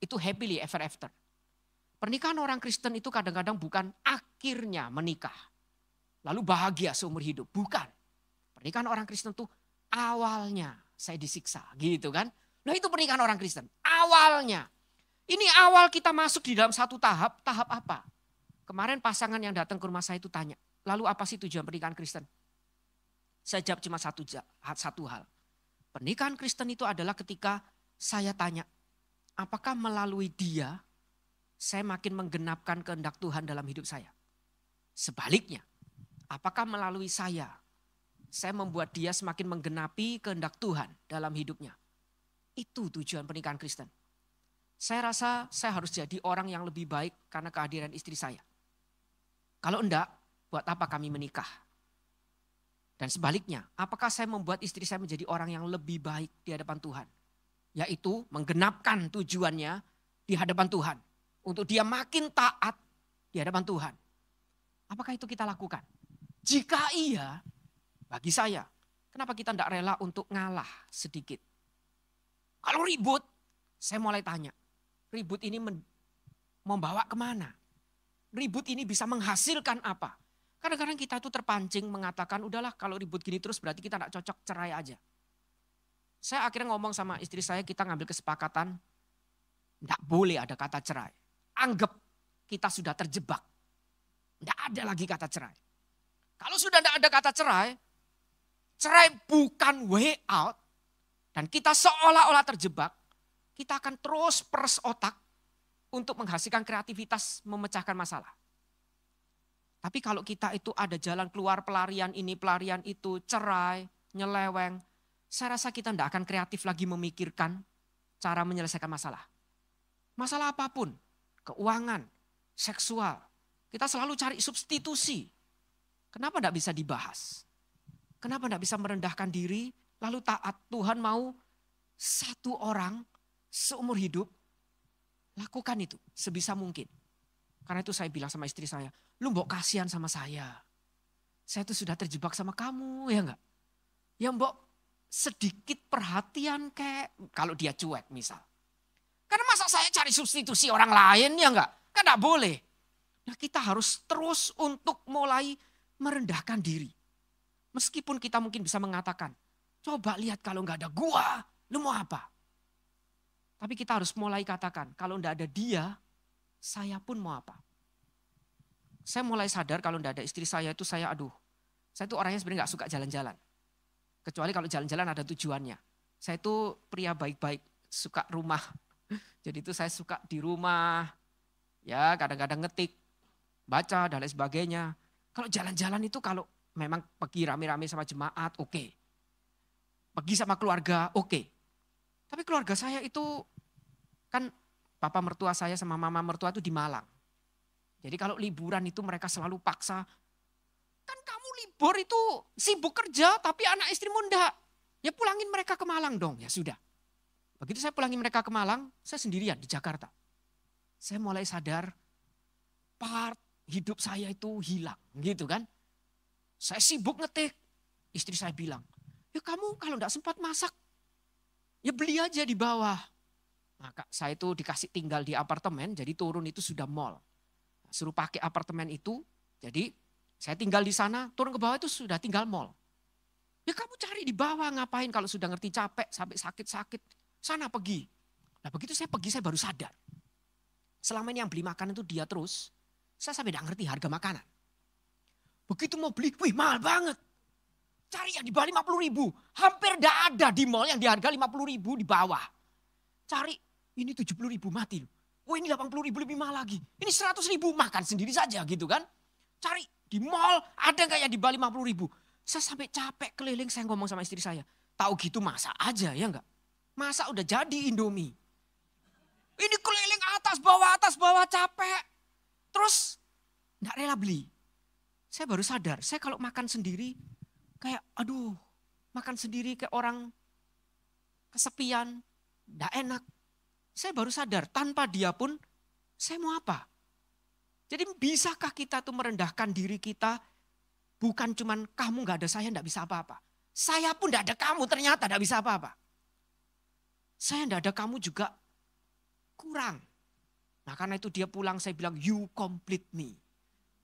Itu happily ever after. Pernikahan orang Kristen itu kadang-kadang bukan akhirnya menikah. Lalu bahagia seumur hidup. Bukan. Pernikahan orang Kristen itu awalnya saya disiksa. Gitu kan. Nah itu pernikahan orang Kristen. Awalnya. Ini awal kita masuk di dalam satu tahap. Tahap apa? Kemarin pasangan yang datang ke rumah saya itu tanya. Lalu apa sih tujuan pernikahan Kristen? Saya jawab cuma satu hal. Pernikahan Kristen itu adalah ketika saya tanya. Apakah melalui dia saya makin menggenapkan kehendak Tuhan dalam hidup saya? Sebaliknya, apakah melalui saya membuat dia semakin menggenapi kehendak Tuhan dalam hidupnya? Itu tujuan pernikahan Kristen. Saya rasa saya harus jadi orang yang lebih baik karena kehadiran istri saya. Kalau enggak, buat apa kami menikah? Dan sebaliknya, apakah saya membuat istri saya menjadi orang yang lebih baik di hadapan Tuhan? Yaitu menggenapkan tujuannya di hadapan Tuhan. Untuk dia makin taat di hadapan Tuhan. Apakah itu kita lakukan? Jika iya, bagi saya, kenapa kita tidak rela untuk ngalah sedikit? Kalau ribut, saya mulai tanya, ribut ini membawa kemana? Ribut ini bisa menghasilkan apa? Kadang-kadang kita tuh terpancing mengatakan, udahlah kalau ribut gini terus berarti kita tidak cocok, cerai aja. Saya akhirnya ngomong sama istri saya, kita ngambil kesepakatan, tidak boleh ada kata cerai. Anggap kita sudah terjebak. Tidak ada lagi kata cerai. Kalau sudah tidak ada kata cerai, cerai bukan way out, dan kita seolah-olah terjebak, kita akan terus peres otak untuk menghasilkan kreativitas memecahkan masalah. Tapi kalau kita itu ada jalan keluar, pelarian ini, pelarian itu, cerai, nyeleweng, saya rasa kita tidak akan kreatif lagi memikirkan cara menyelesaikan masalah. Masalah apapun, keuangan, seksual, kita selalu cari substitusi. Kenapa tidak bisa dibahas? Kenapa tidak bisa merendahkan diri, lalu taat? Tuhan mau satu orang seumur hidup, lakukan itu sebisa mungkin. Karena itu saya bilang sama istri saya, lu mbok kasihan sama saya. Saya tuh sudah terjebak sama kamu, ya enggak? Ya mbok sedikit perhatian kayak kalau dia cuek misal. Karena masa saya cari substitusi orang lain, ya enggak? Kan enggak boleh. Nah kita harus terus untuk mulai merendahkan diri. Meskipun kita mungkin bisa mengatakan, coba lihat kalau enggak ada gua, lu mau apa? Tapi kita harus mulai katakan, kalau enggak ada dia, saya pun mau apa? Saya mulai sadar kalau enggak ada istri saya itu saya tuh orangnya sebenarnya enggak suka jalan-jalan. Kecuali kalau jalan-jalan ada tujuannya. Saya itu pria baik-baik, suka rumah. Jadi itu saya suka di rumah, ya kadang-kadang ngetik, baca dan lain sebagainya. Kalau jalan-jalan itu kalau memang pergi rame-rame sama jemaat, oke. Pergi sama keluarga, oke. Tapi keluarga saya itu kan papa mertua saya sama mama mertua itu di Malang. Jadi kalau liburan itu mereka selalu paksa, kan kamu libur itu sibuk kerja tapi anak istrimu enggak. Ya pulangin mereka ke Malang dong, ya sudah. Begitu saya pulangin mereka ke Malang, saya sendirian di Jakarta. Saya mulai sadar part hidup saya itu hilang gitu kan. Saya sibuk ngetik, istri saya bilang, ya kamu kalau enggak sempat masak, ya beli aja di bawah. Maka saya itu dikasih tinggal di apartemen, jadi turun itu sudah mall. Suruh pakai apartemen itu, jadi saya tinggal di sana, turun ke bawah itu sudah tinggal mall. Ya kamu cari di bawah ngapain kalau sudah ngerti capek, sampai sakit-sakit, sana pergi. Nah begitu saya pergi saya baru sadar. Selama ini yang beli makanan itu dia terus, saya sampai tidak ngerti harga makanan. Begitu mau beli, wih mahal banget. Cari yang di bawah 50.000, hampir tidak ada di mall yang di harga 50.000 di bawah. Cari, ini 70.000 mati loh. Oh ini 80.000 lebih mahal lagi. Ini 100.000 makan sendiri saja gitu kan. Cari di mall ada nggak yang di bawah 50.000. Saya sampai capek keliling saya ngomong sama istri saya. Tahu gitu masa aja ya enggak. Masa udah jadi Indomie. Ini keliling atas bawah capek. Terus enggak rela beli. Saya baru sadar, saya kalau makan sendiri kayak makan sendiri kayak orang kesepian, enggak enak. Saya baru sadar, tanpa dia pun saya mau apa? Jadi bisakah kita tuh merendahkan diri kita, bukan cuman kamu gak ada saya gak bisa apa-apa. Saya pun gak ada kamu ternyata gak bisa apa-apa. Saya gak ada kamu juga kurang. Nah karena itu dia pulang, saya bilang you complete me.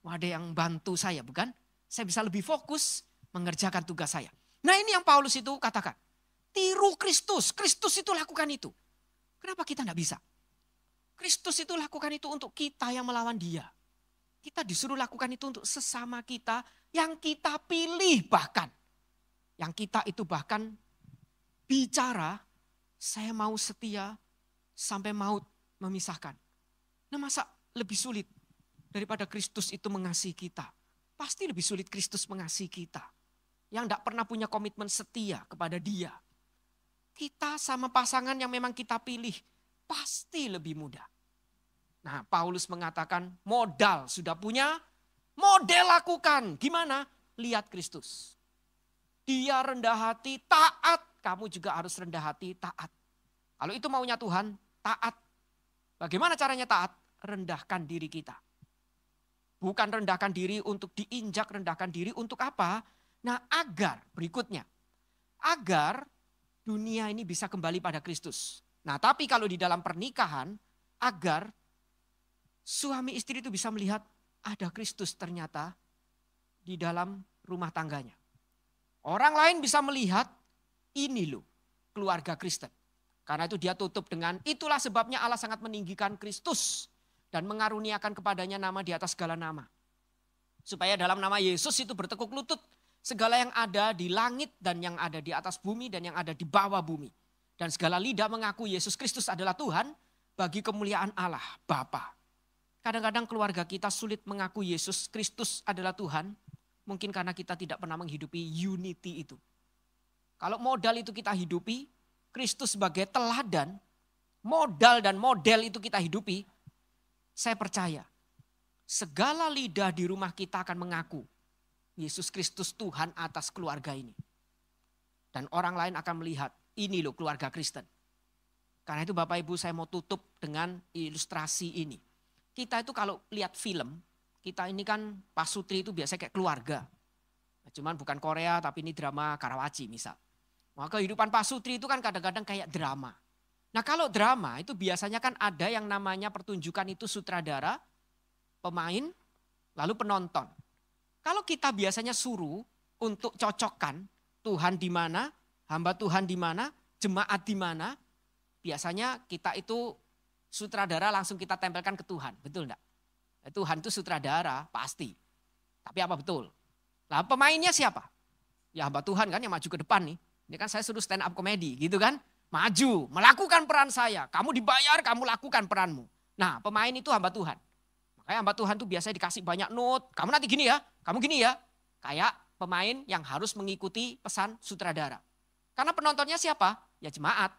Wah, ada yang bantu saya bukan? Saya bisa lebih fokus mengerjakan tugas saya. Nah ini yang Paulus itu katakan. Tiru Kristus, Kristus itu lakukan itu. Kenapa kita gak bisa? Kristus itu lakukan itu untuk kita yang melawan dia. Kita disuruh lakukan itu untuk sesama kita yang kita pilih bahkan. Yang kita itu bahkan bicara, saya mau setia sampai maut memisahkan. Nah masa lebih sulit daripada Kristus itu mengasihi kita? Pasti lebih sulit Kristus mengasihi kita. Yang tidak pernah punya komitmen setia kepada dia. Kita sama pasangan yang memang kita pilih pasti lebih mudah. Nah Paulus mengatakan modal sudah punya, model lakukan. Gimana? Lihat Kristus. Dia rendah hati, taat. Kamu juga harus rendah hati, taat. Kalau itu maunya Tuhan, taat. Bagaimana caranya taat? Rendahkan diri kita. Bukan rendahkan diri untuk diinjak, rendahkan diri untuk apa? Nah agar, berikutnya. Agar dunia ini bisa kembali pada Kristus. Nah tapi kalau di dalam pernikahan, agar suami istri itu bisa melihat ada Kristus ternyata di dalam rumah tangganya. Orang lain bisa melihat ini loh keluarga Kristen. Karena itu dia tutup dengan itulah sebabnya Allah sangat meninggikan Kristus dan mengaruniakan kepadanya nama di atas segala nama. Supaya dalam nama Yesus itu bertekuk lutut segala yang ada di langit dan yang ada di atas bumi dan yang ada di bawah bumi. Dan segala lidah mengaku Yesus Kristus adalah Tuhan bagi kemuliaan Allah Bapa. Kadang-kadang keluarga kita sulit mengaku Yesus Kristus adalah Tuhan. Mungkin karena kita tidak pernah menghidupi unity itu. Kalau modal itu kita hidupi, Kristus sebagai teladan, modal dan model itu kita hidupi, saya percaya segala lidah di rumah kita akan mengaku Yesus Kristus Tuhan atas keluarga ini. Dan orang lain akan melihat, ini loh keluarga Kristen. Karena itu Bapak Ibu saya mau tutup dengan ilustrasi ini. Kita itu kalau lihat film, kita ini kan Pak Sutri itu biasanya kayak keluarga. Cuman bukan Korea tapi ini drama Karawaci misal. Maka kehidupan Pak Sutri itu kan kadang-kadang kayak drama. Nah kalau drama itu biasanya kan ada yang namanya pertunjukan itu sutradara, pemain, lalu penonton. Kalau kita biasanya suruh untuk cocokkan Tuhan di mana, hamba Tuhan di mana, jemaat di mana, biasanya kita itu sutradara langsung kita tempelkan ke Tuhan, betul enggak? Tuhan itu sutradara, pasti. Tapi apa betul? Lah pemainnya siapa? Ya hamba Tuhan kan yang maju ke depan nih. Ini kan saya suruh stand up komedi gitu kan. Maju, melakukan peran saya. Kamu dibayar, kamu lakukan peranmu. Nah pemain itu hamba Tuhan. Makanya hamba Tuhan tuh biasanya dikasih banyak note. Kamu nanti gini ya, kamu gini ya. Kayak pemain yang harus mengikuti pesan sutradara. Karena penontonnya siapa? Ya jemaat.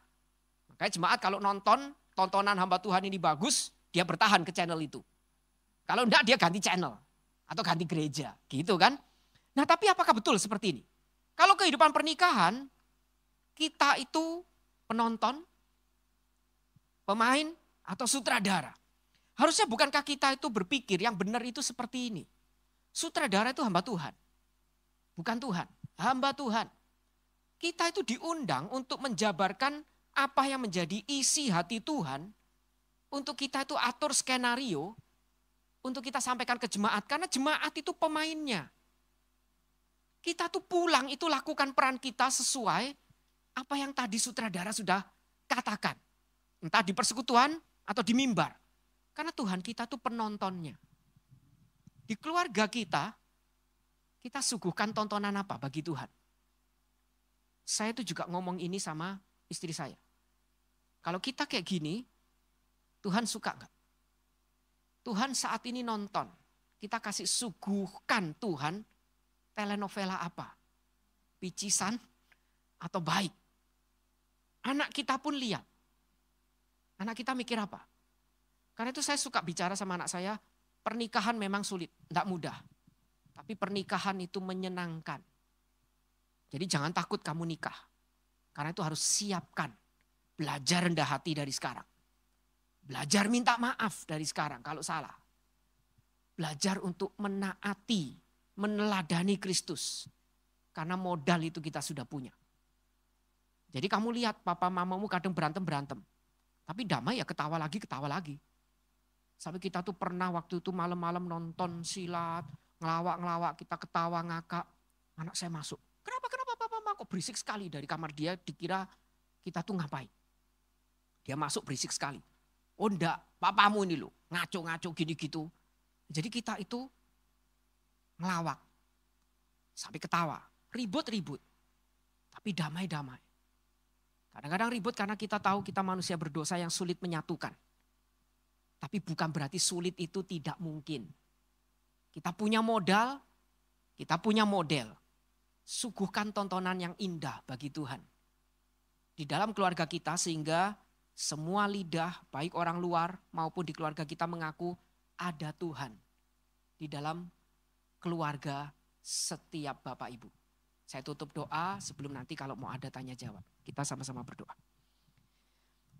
Makanya jemaat kalau nonton, tontonan hamba Tuhan ini bagus, dia bertahan ke channel itu. Kalau enggak dia ganti channel. Atau ganti gereja gitu kan. Nah tapi apakah betul seperti ini? Kalau kehidupan pernikahan, kita itu penonton, pemain atau sutradara. Harusnya bukankah kita itu berpikir yang benar itu seperti ini. Sutradara itu hamba Tuhan. Bukan Tuhan, hamba Tuhan. Kita itu diundang untuk menjabarkan apa yang menjadi isi hati Tuhan. Untuk kita itu atur skenario, untuk kita sampaikan ke jemaat. Karena jemaat itu pemainnya. Kita tuh pulang itu lakukan peran kita sesuai apa yang tadi sutradara sudah katakan. Entah di persekutuan atau di mimbar. Karena Tuhan kita tuh penontonnya. Di keluarga kita suguhkan tontonan apa bagi Tuhan? Saya tuh juga ngomong ini sama istri saya. Kalau kita kayak gini, Tuhan suka enggak? Tuhan saat ini nonton. Kita kasih suguhkan Tuhan telenovela apa? Picisan atau baik? Anak kita pun lihat. Anak kita mikir apa? Karena itu saya suka bicara sama anak saya, pernikahan memang sulit, tidak mudah. Tapi pernikahan itu menyenangkan. Jadi jangan takut kamu nikah. Karena itu harus siapkan. Belajar rendah hati dari sekarang. Belajar minta maaf dari sekarang kalau salah. Belajar untuk menaati, meneladani Kristus. Karena modal itu kita sudah punya. Jadi kamu lihat papa mamamu kadang berantem-berantem. Tapi damai ya ketawa lagi. Sampai kita tuh pernah waktu itu malam-malam nonton silat, ngelawak-ngelawak, kita ketawa ngakak. Anak saya masuk. Kenapa papa mama kok berisik sekali dari kamar dia, dikira kita tuh ngapain. Dia masuk berisik sekali. Oh enggak, papamu ini loh, ngaco-ngaco gini-gitu. Jadi kita itu ngelawak. Sampai ketawa, ribut-ribut. Tapi damai-damai. Kadang-kadang ribut karena kita tahu kita manusia berdosa yang sulit menyatukan. Tapi bukan berarti sulit itu tidak mungkin. Kita punya modal, kita punya model. Suguhkan tontonan yang indah bagi Tuhan. Di dalam keluarga kita sehingga semua lidah baik orang luar maupun di keluarga kita mengaku ada Tuhan. Di dalam keluarga setiap Bapak Ibu. Saya tutup doa sebelum nanti kalau mau ada tanya jawab. Kita sama-sama berdoa.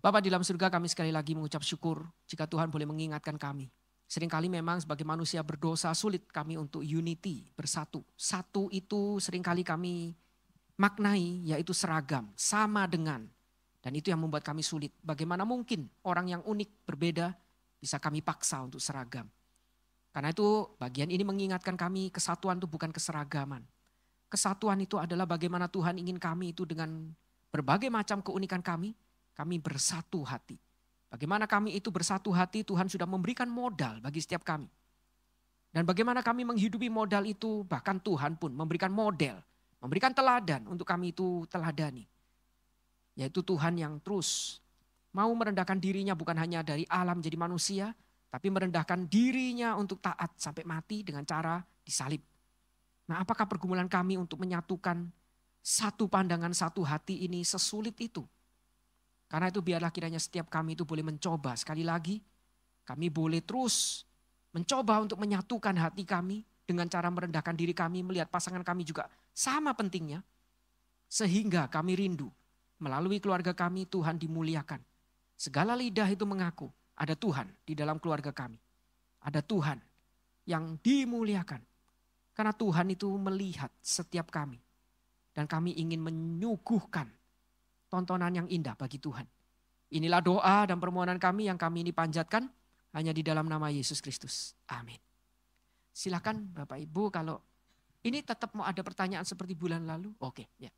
Bapa di dalam surga, kami sekali lagi mengucap syukur jika Tuhan boleh mengingatkan kami. Seringkali memang sebagai manusia berdosa sulit kami untuk unity, bersatu. Satu itu seringkali kami maknai yaitu seragam, sama dengan. Dan itu yang membuat kami sulit. Bagaimana mungkin orang yang unik, berbeda bisa kami paksa untuk seragam. Karena itu bagian ini mengingatkan kami kesatuan itu bukan keseragaman. Kesatuan itu adalah bagaimana Tuhan ingin kami itu dengan berbagai macam keunikan kami bersatu hati. Bagaimana kami itu bersatu hati, Tuhan sudah memberikan modal bagi setiap kami. Dan bagaimana kami menghidupi modal itu, bahkan Tuhan pun memberikan model, memberikan teladan untuk kami itu teladani. Yaitu Tuhan yang terus mau merendahkan dirinya bukan hanya dari alam jadi manusia, tapi merendahkan dirinya untuk taat sampai mati dengan cara disalib. Nah, apakah pergumulan kami untuk menyatukan satu pandangan, satu hati ini sesulit itu? Karena itu biarlah kiranya setiap kami itu boleh mencoba. Sekali lagi kami boleh terus mencoba untuk menyatukan hati kami dengan cara merendahkan diri kami, melihat pasangan kami juga sama pentingnya. Sehingga kami rindu melalui keluarga kami Tuhan dimuliakan. Segala lidah itu mengaku ada Tuhan di dalam keluarga kami. Ada Tuhan yang dimuliakan. Karena Tuhan itu melihat setiap kami. Dan kami ingin menyuguhkan tontonan yang indah bagi Tuhan. Inilah doa dan permohonan kami yang kami ini panjatkan hanya di dalam nama Yesus Kristus. Amin. Silakan Bapak Ibu kalau ini tetap mau ada pertanyaan seperti bulan lalu. Oke, ya.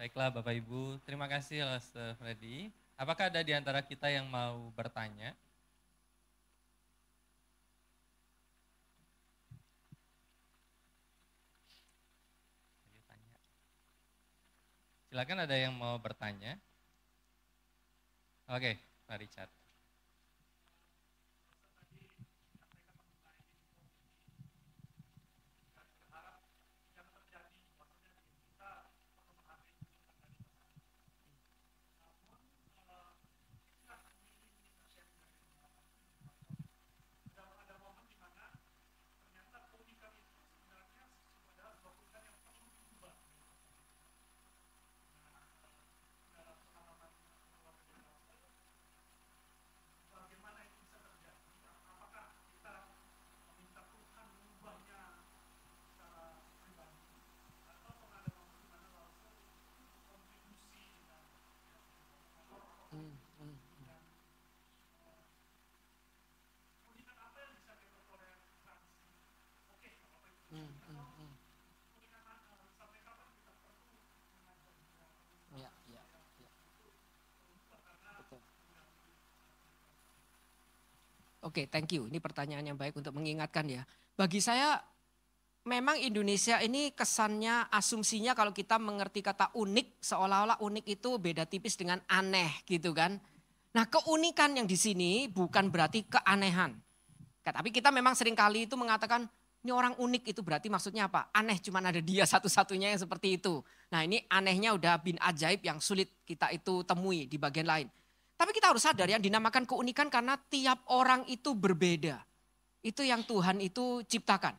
Baiklah Bapak Ibu, terima kasih Pastor Freddy. Apakah ada di antara kita yang mau bertanya? Silakan ada yang mau bertanya. Oke, Pak Richard. Oke, thank you. Ini pertanyaan yang baik untuk mengingatkan ya. Bagi saya memang Indonesia ini kesannya, asumsinya kalau kita mengerti kata unik, seolah-olah unik itu beda tipis dengan aneh gitu kan. Nah, keunikan yang di sini bukan berarti keanehan. Tapi kita memang seringkali itu mengatakan, ini orang unik itu berarti maksudnya apa? Aneh, cuman ada dia satu-satunya yang seperti itu. Nah, ini anehnya udah bin ajaib yang sulit kita itu temui di bagian lain. Tapi kita harus sadar yang dinamakan keunikan karena tiap orang itu berbeda. Itu yang Tuhan itu ciptakan.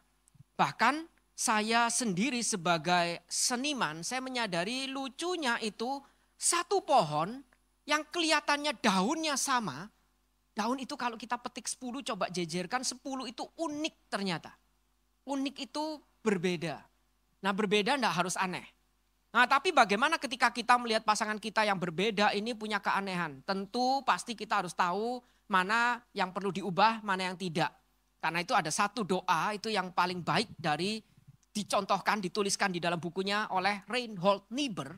Bahkan saya sendiri sebagai seniman, saya menyadari lucunya itu satu pohon yang kelihatannya daunnya sama. Daun itu kalau kita petik 10 coba jejerkan 10 itu unik ternyata. Unik itu berbeda. Nah berbeda enggak harus aneh. Nah tapi bagaimana ketika kita melihat pasangan kita yang berbeda ini punya keanehan. Tentu pasti kita harus tahu mana yang perlu diubah, mana yang tidak. Karena itu ada satu doa itu yang paling baik dari dicontohkan, dituliskan di dalam bukunya oleh Reinhold Niebuhr.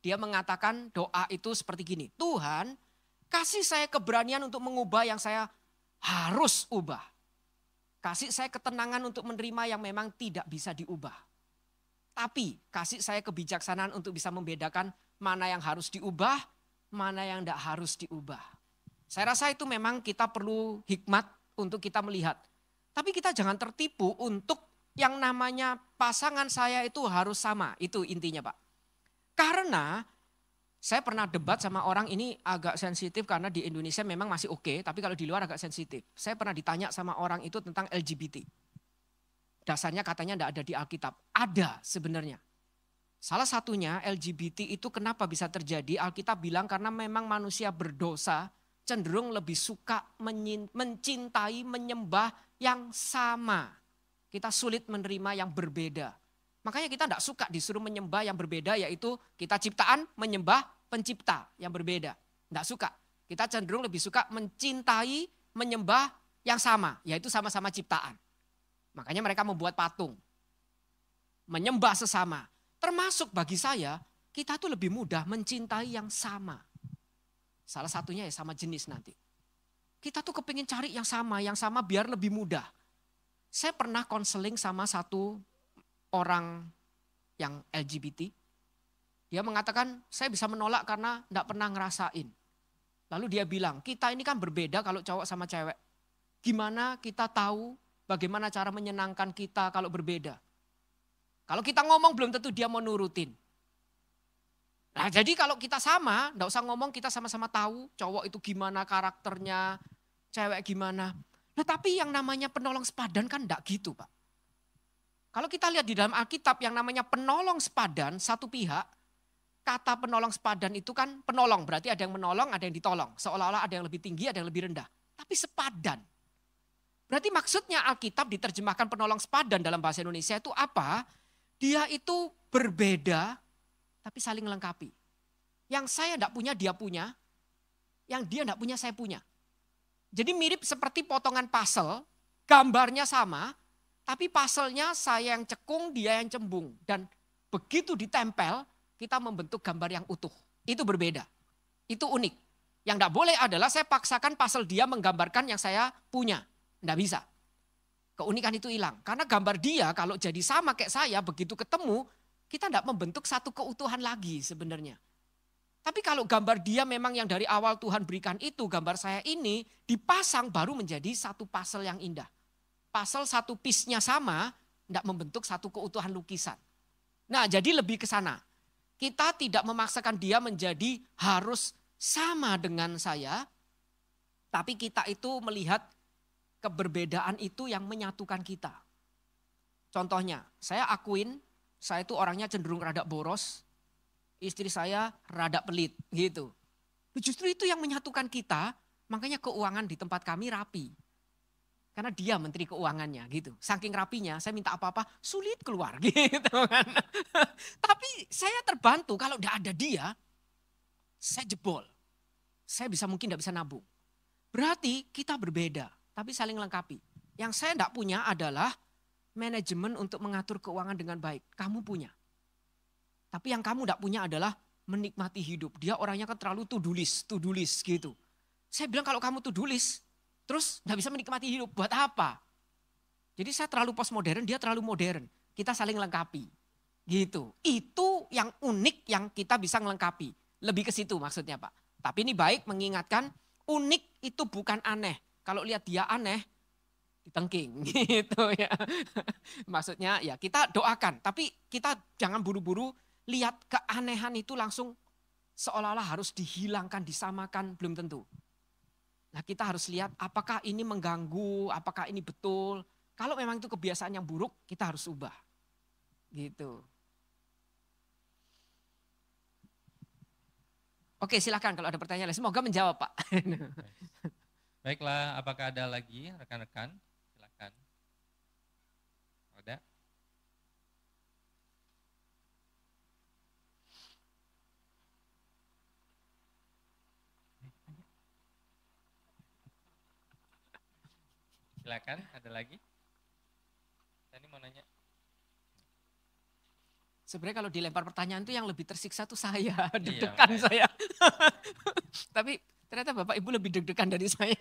Dia mengatakan doa itu seperti gini. Tuhan kasih saya keberanian untuk mengubah yang saya harus ubah. Kasih saya ketenangan untuk menerima yang memang tidak bisa diubah. Tapi kasih saya kebijaksanaan untuk bisa membedakan mana yang harus diubah, mana yang tidak harus diubah. Saya rasa itu memang kita perlu hikmat untuk kita melihat. Tapi kita jangan tertipu untuk yang namanya pasangan saya itu harus sama. Itu intinya Pak. Karena saya pernah debat sama orang ini agak sensitif karena di Indonesia memang masih oke. Tapi kalau di luar agak sensitif. Saya pernah ditanya sama orang itu tentang LGBT. Dasarnya katanya tidak ada di Alkitab. Ada sebenarnya. Salah satunya LGBT itu kenapa bisa terjadi? Alkitab bilang karena memang manusia berdosa cenderung lebih suka mencintai, menyembah yang sama. Kita sulit menerima yang berbeda. Makanya kita tidak suka disuruh menyembah yang berbeda, yaitu kita ciptaan menyembah pencipta yang berbeda. Tidak suka. Kita cenderung lebih suka mencintai, menyembah yang sama, yaitu sama-sama ciptaan. Makanya mereka membuat patung. Menyembah sesama. Termasuk bagi saya, kita tuh lebih mudah mencintai yang sama. Salah satunya ya sama jenis nanti. Kita tuh kepingin cari yang sama biar lebih mudah. Saya pernah konseling sama satu orang yang LGBT. Dia mengatakan saya bisa menolak karena tidak pernah ngerasain. Lalu dia bilang kita ini kan berbeda kalau cowok sama cewek. Gimana kita tahu bagaimana cara menyenangkan kita kalau berbeda. Kalau kita ngomong belum tentu dia mau nurutin. Nah jadi kalau kita sama, enggak usah ngomong kita sama-sama tahu cowok itu gimana karakternya, cewek gimana. Nah tapi yang namanya penolong sepadan kan enggak gitu Pak. Kalau kita lihat di dalam Alkitab yang namanya penolong sepadan satu pihak, kata penolong sepadan itu kan penolong, berarti ada yang menolong, ada yang ditolong. Seolah-olah ada yang lebih tinggi, ada yang lebih rendah. Tapi sepadan. Berarti maksudnya Alkitab diterjemahkan penolong sepadan dalam bahasa Indonesia itu apa? Dia itu berbeda tapi saling melengkapi. Yang saya tidak punya dia punya, yang dia tidak punya saya punya. Jadi mirip seperti potongan puzzle, gambarnya sama, tapi puzzle-nya saya yang cekung, dia yang cembung. Dan begitu ditempel, kita membentuk gambar yang utuh. Itu berbeda, itu unik. Yang tidak boleh adalah saya paksakan puzzle dia menggambarkan yang saya punya. Tidak bisa. Keunikan itu hilang. Karena gambar dia kalau jadi sama kayak saya, begitu ketemu, kita tidak membentuk satu keutuhan lagi sebenarnya. Tapi kalau gambar dia memang yang dari awal Tuhan berikan itu, gambar saya ini dipasang baru menjadi satu puzzle yang indah. Puzzle satu piece-nya sama, tidak membentuk satu keutuhan lukisan. Nah jadi lebih ke sana. Kita tidak memaksakan dia menjadi harus sama dengan saya, tapi kita itu melihat keberbedaan itu yang menyatukan kita. Contohnya, saya akuin, saya itu orangnya cenderung rada boros, istri saya rada pelit gitu. Justru itu yang menyatukan kita, makanya keuangan di tempat kami rapi. Karena dia menteri keuangannya gitu. Saking rapinya, saya minta apa-apa sulit keluar gitu kan. Tapi saya terbantu kalau tidak ada dia, saya jebol. Saya mungkin tidak bisa nabung. Berarti kita berbeda, tapi saling lengkapi. Yang saya tidak punya adalah manajemen untuk mengatur keuangan dengan baik. Kamu punya. Tapi yang kamu tidak punya adalah menikmati hidup. Dia orangnya kan terlalu to do list gitu. Saya bilang kalau kamu to do list, terus nggak bisa menikmati hidup. Buat apa? Jadi saya terlalu postmodern, dia terlalu modern. Kita saling lengkapi. Gitu. Itu yang unik yang kita bisa melengkapi. Lebih ke situ maksudnya Pak. Tapi ini baik mengingatkan unik itu bukan aneh. Kalau lihat dia aneh, ditengking gitu ya. Maksudnya ya kita doakan. Tapi kita jangan buru-buru lihat keanehan itu langsung seolah-olah harus dihilangkan, disamakan. Belum tentu. Nah kita harus lihat apakah ini mengganggu, apakah ini betul. Kalau memang itu kebiasaan yang buruk, kita harus ubah. Gitu. Oke, silakan kalau ada pertanyaan. Semoga menjawab, Pak. Baiklah, apakah ada lagi rekan-rekan? Silakan. Ada? Silakan, ada lagi? Tadi mau nanya. Sebenarnya kalau dilempar pertanyaan itu yang lebih tersiksa tuh saya, Iya, deg-degan makanya. saya. Tapi ternyata Bapak Ibu lebih deg-degan dari saya.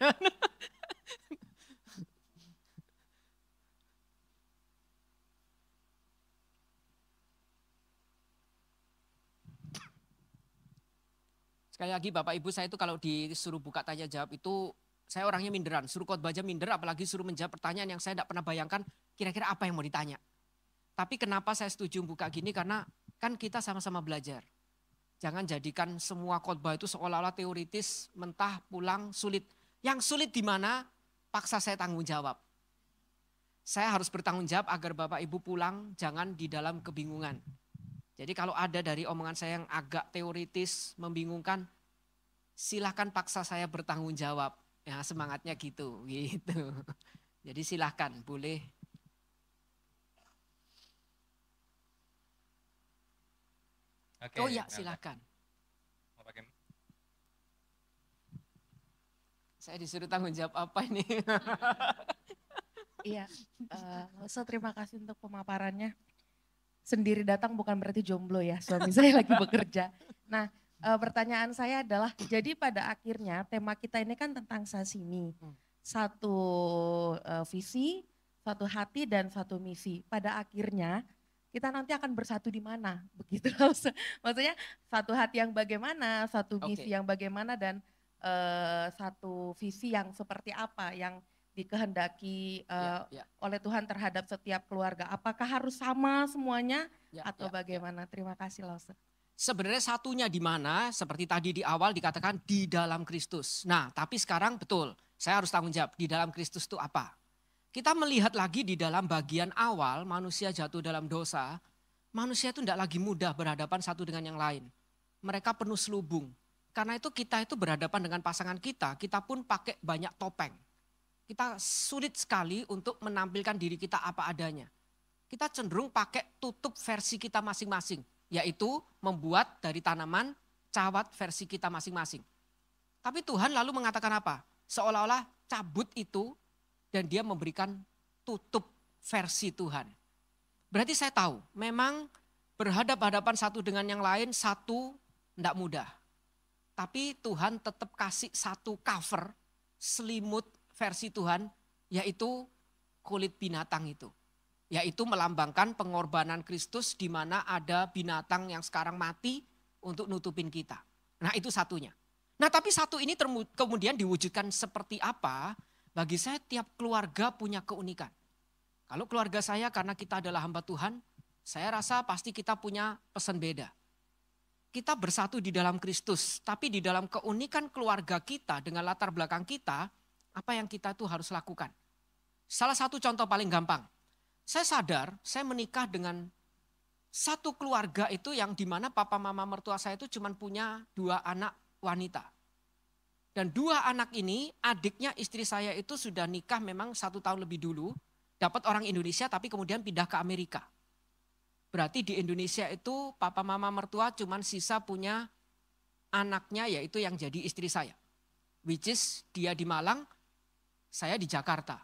Sekali lagi Bapak Ibu saya itu kalau disuruh buka tanya jawab itu saya orangnya minderan. Suruh khotbah aja minder apalagi suruh menjawab pertanyaan yang saya tidak pernah bayangkan kira-kira apa yang mau ditanya. Tapi kenapa saya setuju buka gini karena kan kita sama-sama belajar. Jangan jadikan semua khotbah itu seolah-olah teoritis, mentah, pulang, sulit. Yang sulit di mana? Paksa saya tanggung jawab. Saya harus bertanggung jawab agar Bapak Ibu pulang jangan di dalam kebingungan. Jadi kalau ada dari omongan saya yang agak teoritis, membingungkan, silahkan paksa saya bertanggung jawab. Ya semangatnya gitu. Jadi silahkan boleh. Oke, Oh ya silakan. Mau pakai? Saya disuruh tanggung jawab apa ini? Iya, terima kasih untuk pemaparannya. Sendiri datang bukan berarti jomblo ya, suami saya lagi bekerja. Nah, pertanyaan saya adalah, jadi pada akhirnya tema kita ini kan tentang sashimi. Satu visi, satu hati dan satu misi. Pada akhirnya kita nanti akan bersatu di mana? Begitu maksudnya satu hati yang bagaimana, satu misi yang bagaimana dan satu visi yang seperti apa yang dikehendaki oleh Tuhan terhadap setiap keluarga. Apakah harus sama semuanya atau bagaimana? Terima kasih Lause. Sebenarnya satunya di mana? Seperti tadi di awal dikatakan di dalam Kristus. Nah, tapi sekarang betul, saya harus tanggung jawab di dalam Kristus itu apa? Kita melihat lagi di dalam bagian awal manusia jatuh dalam dosa, manusia itu tidak lagi mudah berhadapan satu dengan yang lain. Mereka penuh selubung. Karena itu kita itu berhadapan dengan pasangan kita pun pakai banyak topeng. Kita sulit sekali untuk menampilkan diri kita apa adanya. Kita cenderung pakai tutup versi kita masing-masing. Yaitu membuat dari tanaman cawat versi kita masing-masing. Tapi Tuhan lalu mengatakan apa? Seolah-olah cabut itu dan dia memberikan tutup versi Tuhan. Berarti saya tahu memang berhadapan satu dengan yang lain satu tidak mudah. Tapi Tuhan tetap kasih satu cover selimut versi Tuhan yaitu kulit binatang itu. Yaitu melambangkan pengorbanan Kristus di mana ada binatang yang sekarang mati untuk nutupin kita. Nah itu satunya. Nah tapi satu ini kemudian diwujudkan seperti apa? Bagi saya tiap keluarga punya keunikan. Kalau keluarga saya karena kita adalah hamba Tuhan, saya rasa pasti kita punya pesan beda. Kita bersatu di dalam Kristus, tapi di dalam keunikan keluarga kita dengan latar belakang kita, apa yang kita tuh harus lakukan. Salah satu contoh paling gampang, saya sadar saya menikah dengan satu keluarga itu yang dimana papa mama mertua saya itu cuma punya 2 anak wanita. Dan 2 anak ini, adiknya istri saya itu sudah nikah memang 1 tahun lebih dulu. Dapat orang Indonesia tapi kemudian pindah ke Amerika. Berarti di Indonesia itu papa mama mertua cuman sisa punya anaknya yaitu yang jadi istri saya. Which is dia di Malang, saya di Jakarta.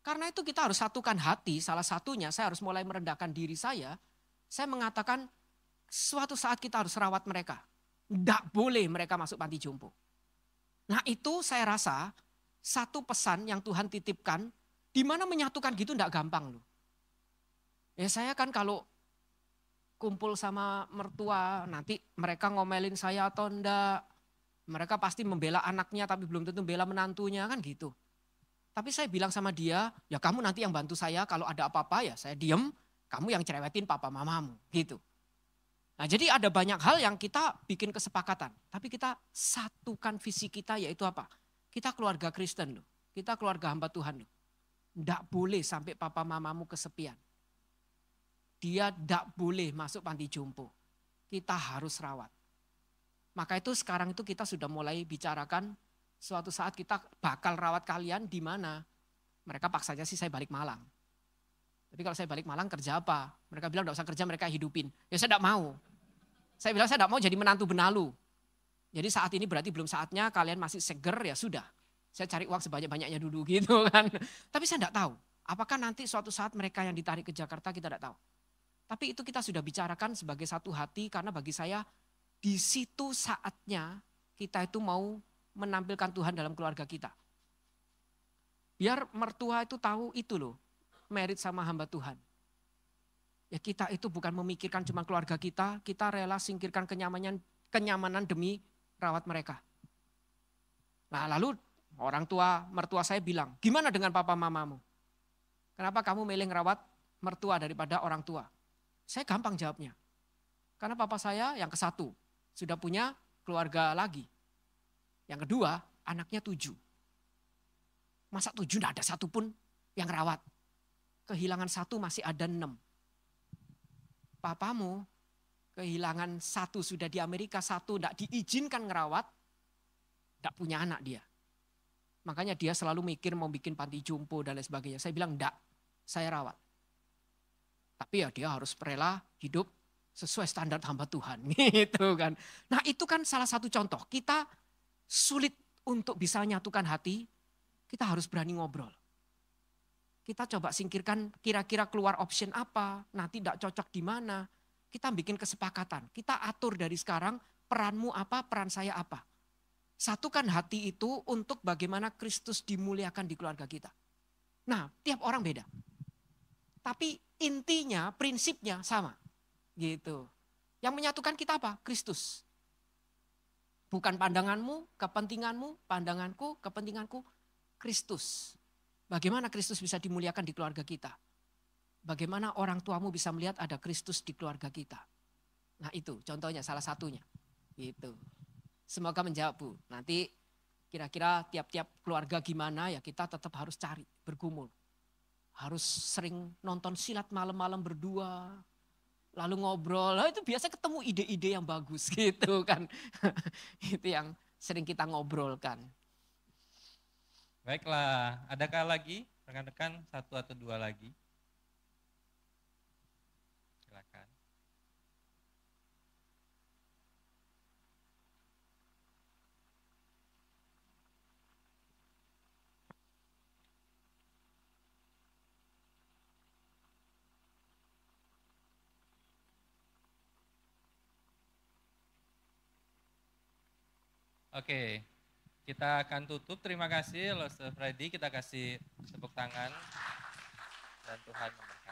Karena itu kita harus satukan hati, salah satunya saya harus mulai merendahkan diri saya. Saya mengatakan suatu saat kita harus rawat mereka. Tidak boleh mereka masuk panti jompo. Nah itu saya rasa satu pesan yang Tuhan titipkan, di mana menyatukan gitu enggak gampang loh. Ya saya kan kalau kumpul sama mertua, nanti mereka ngomelin saya atau enggak. Mereka pasti membela anaknya tapi belum tentu membela menantunya kan gitu. Tapi saya bilang sama dia, ya kamu nanti yang bantu saya kalau ada apa-apa ya saya diem, kamu yang cerewetin papa mamamu gitu. Nah jadi ada banyak hal yang kita bikin kesepakatan. Tapi kita satukan visi kita yaitu apa? Kita keluarga Kristen loh. Kita keluarga hamba Tuhan loh. Nggak boleh sampai papa mamamu kesepian. Dia nggak boleh masuk panti jompo. Kita harus rawat. Maka itu sekarang itu kita sudah mulai bicarakan suatu saat kita bakal rawat kalian di mana. Mereka paksanya sih saya balik Malang. Tapi kalau saya balik Malang kerja apa? Mereka bilang enggak usah kerja, mereka hidupin. Ya saya enggak mau. Saya bilang saya enggak mau jadi menantu benalu. Jadi saat ini berarti belum saatnya, kalian masih seger ya sudah. Saya cari uang sebanyak-banyaknya dulu gitu kan. Tapi saya enggak tahu. Apakah nanti suatu saat mereka yang ditarik ke Jakarta kita enggak tahu. Tapi itu kita sudah bicarakan sebagai satu hati karena bagi saya di situ saatnya kita itu mau menampilkan Tuhan dalam keluarga kita. Biar mertua itu tahu itu loh, merit sama hamba Tuhan. Ya kita itu bukan memikirkan cuma keluarga kita rela singkirkan kenyamanan demi rawat mereka. Nah lalu mertua saya bilang, gimana dengan papa mamamu? Kenapa kamu milih ngerawat mertua daripada orang tua? Saya gampang jawabnya. Karena papa saya yang ke-1 sudah punya keluarga lagi. Yang kedua, anaknya 7. Masa 7 enggak ada satupun yang rawat. Kehilangan 1 masih ada 6. Papamu kehilangan 1 sudah di Amerika, 1 enggak diizinkan ngerawat, enggak punya anak dia. Makanya dia selalu mikir mau bikin panti jompo dan lain sebagainya. Saya bilang enggak, saya rawat. Tapi ya dia harus rela hidup sesuai standar hamba Tuhan gitu kan. Nah itu kan salah satu contoh. Kita sulit untuk bisa menyatukan hati, kita harus berani ngobrol. Kita coba singkirkan kira-kira keluar option apa, nanti tidak cocok di mana. Kita bikin kesepakatan, kita atur dari sekarang peranmu apa, peran saya apa. Satukan hati itu untuk bagaimana Kristus dimuliakan di keluarga kita. Nah tiap orang beda. Tapi intinya, prinsipnya sama. Gitu. Yang menyatukan kita apa? Kristus. Bukan pandanganmu, kepentinganmu, pandanganku, kepentinganku. Kristus. Bagaimana Kristus bisa dimuliakan di keluarga kita? Bagaimana orang tuamu bisa melihat ada Kristus di keluarga kita? Nah itu contohnya, salah satunya. Gitu. Semoga menjawab Bu. Nanti kira-kira tiap-tiap keluarga gimana ya kita tetap harus cari, bergumul. Harus sering nonton silat malam-malam berdua. Lalu ngobrol, itu biasa ketemu ide-ide yang bagus gitu kan. Itu yang sering kita ngobrolkan. Baiklah, adakah lagi rekan-rekan 1 atau 2 lagi? Silakan. Oke, kita akan tutup. Terima kasih Loster Freddy, kita kasih tepuk tangan dan Tuhan memberkati.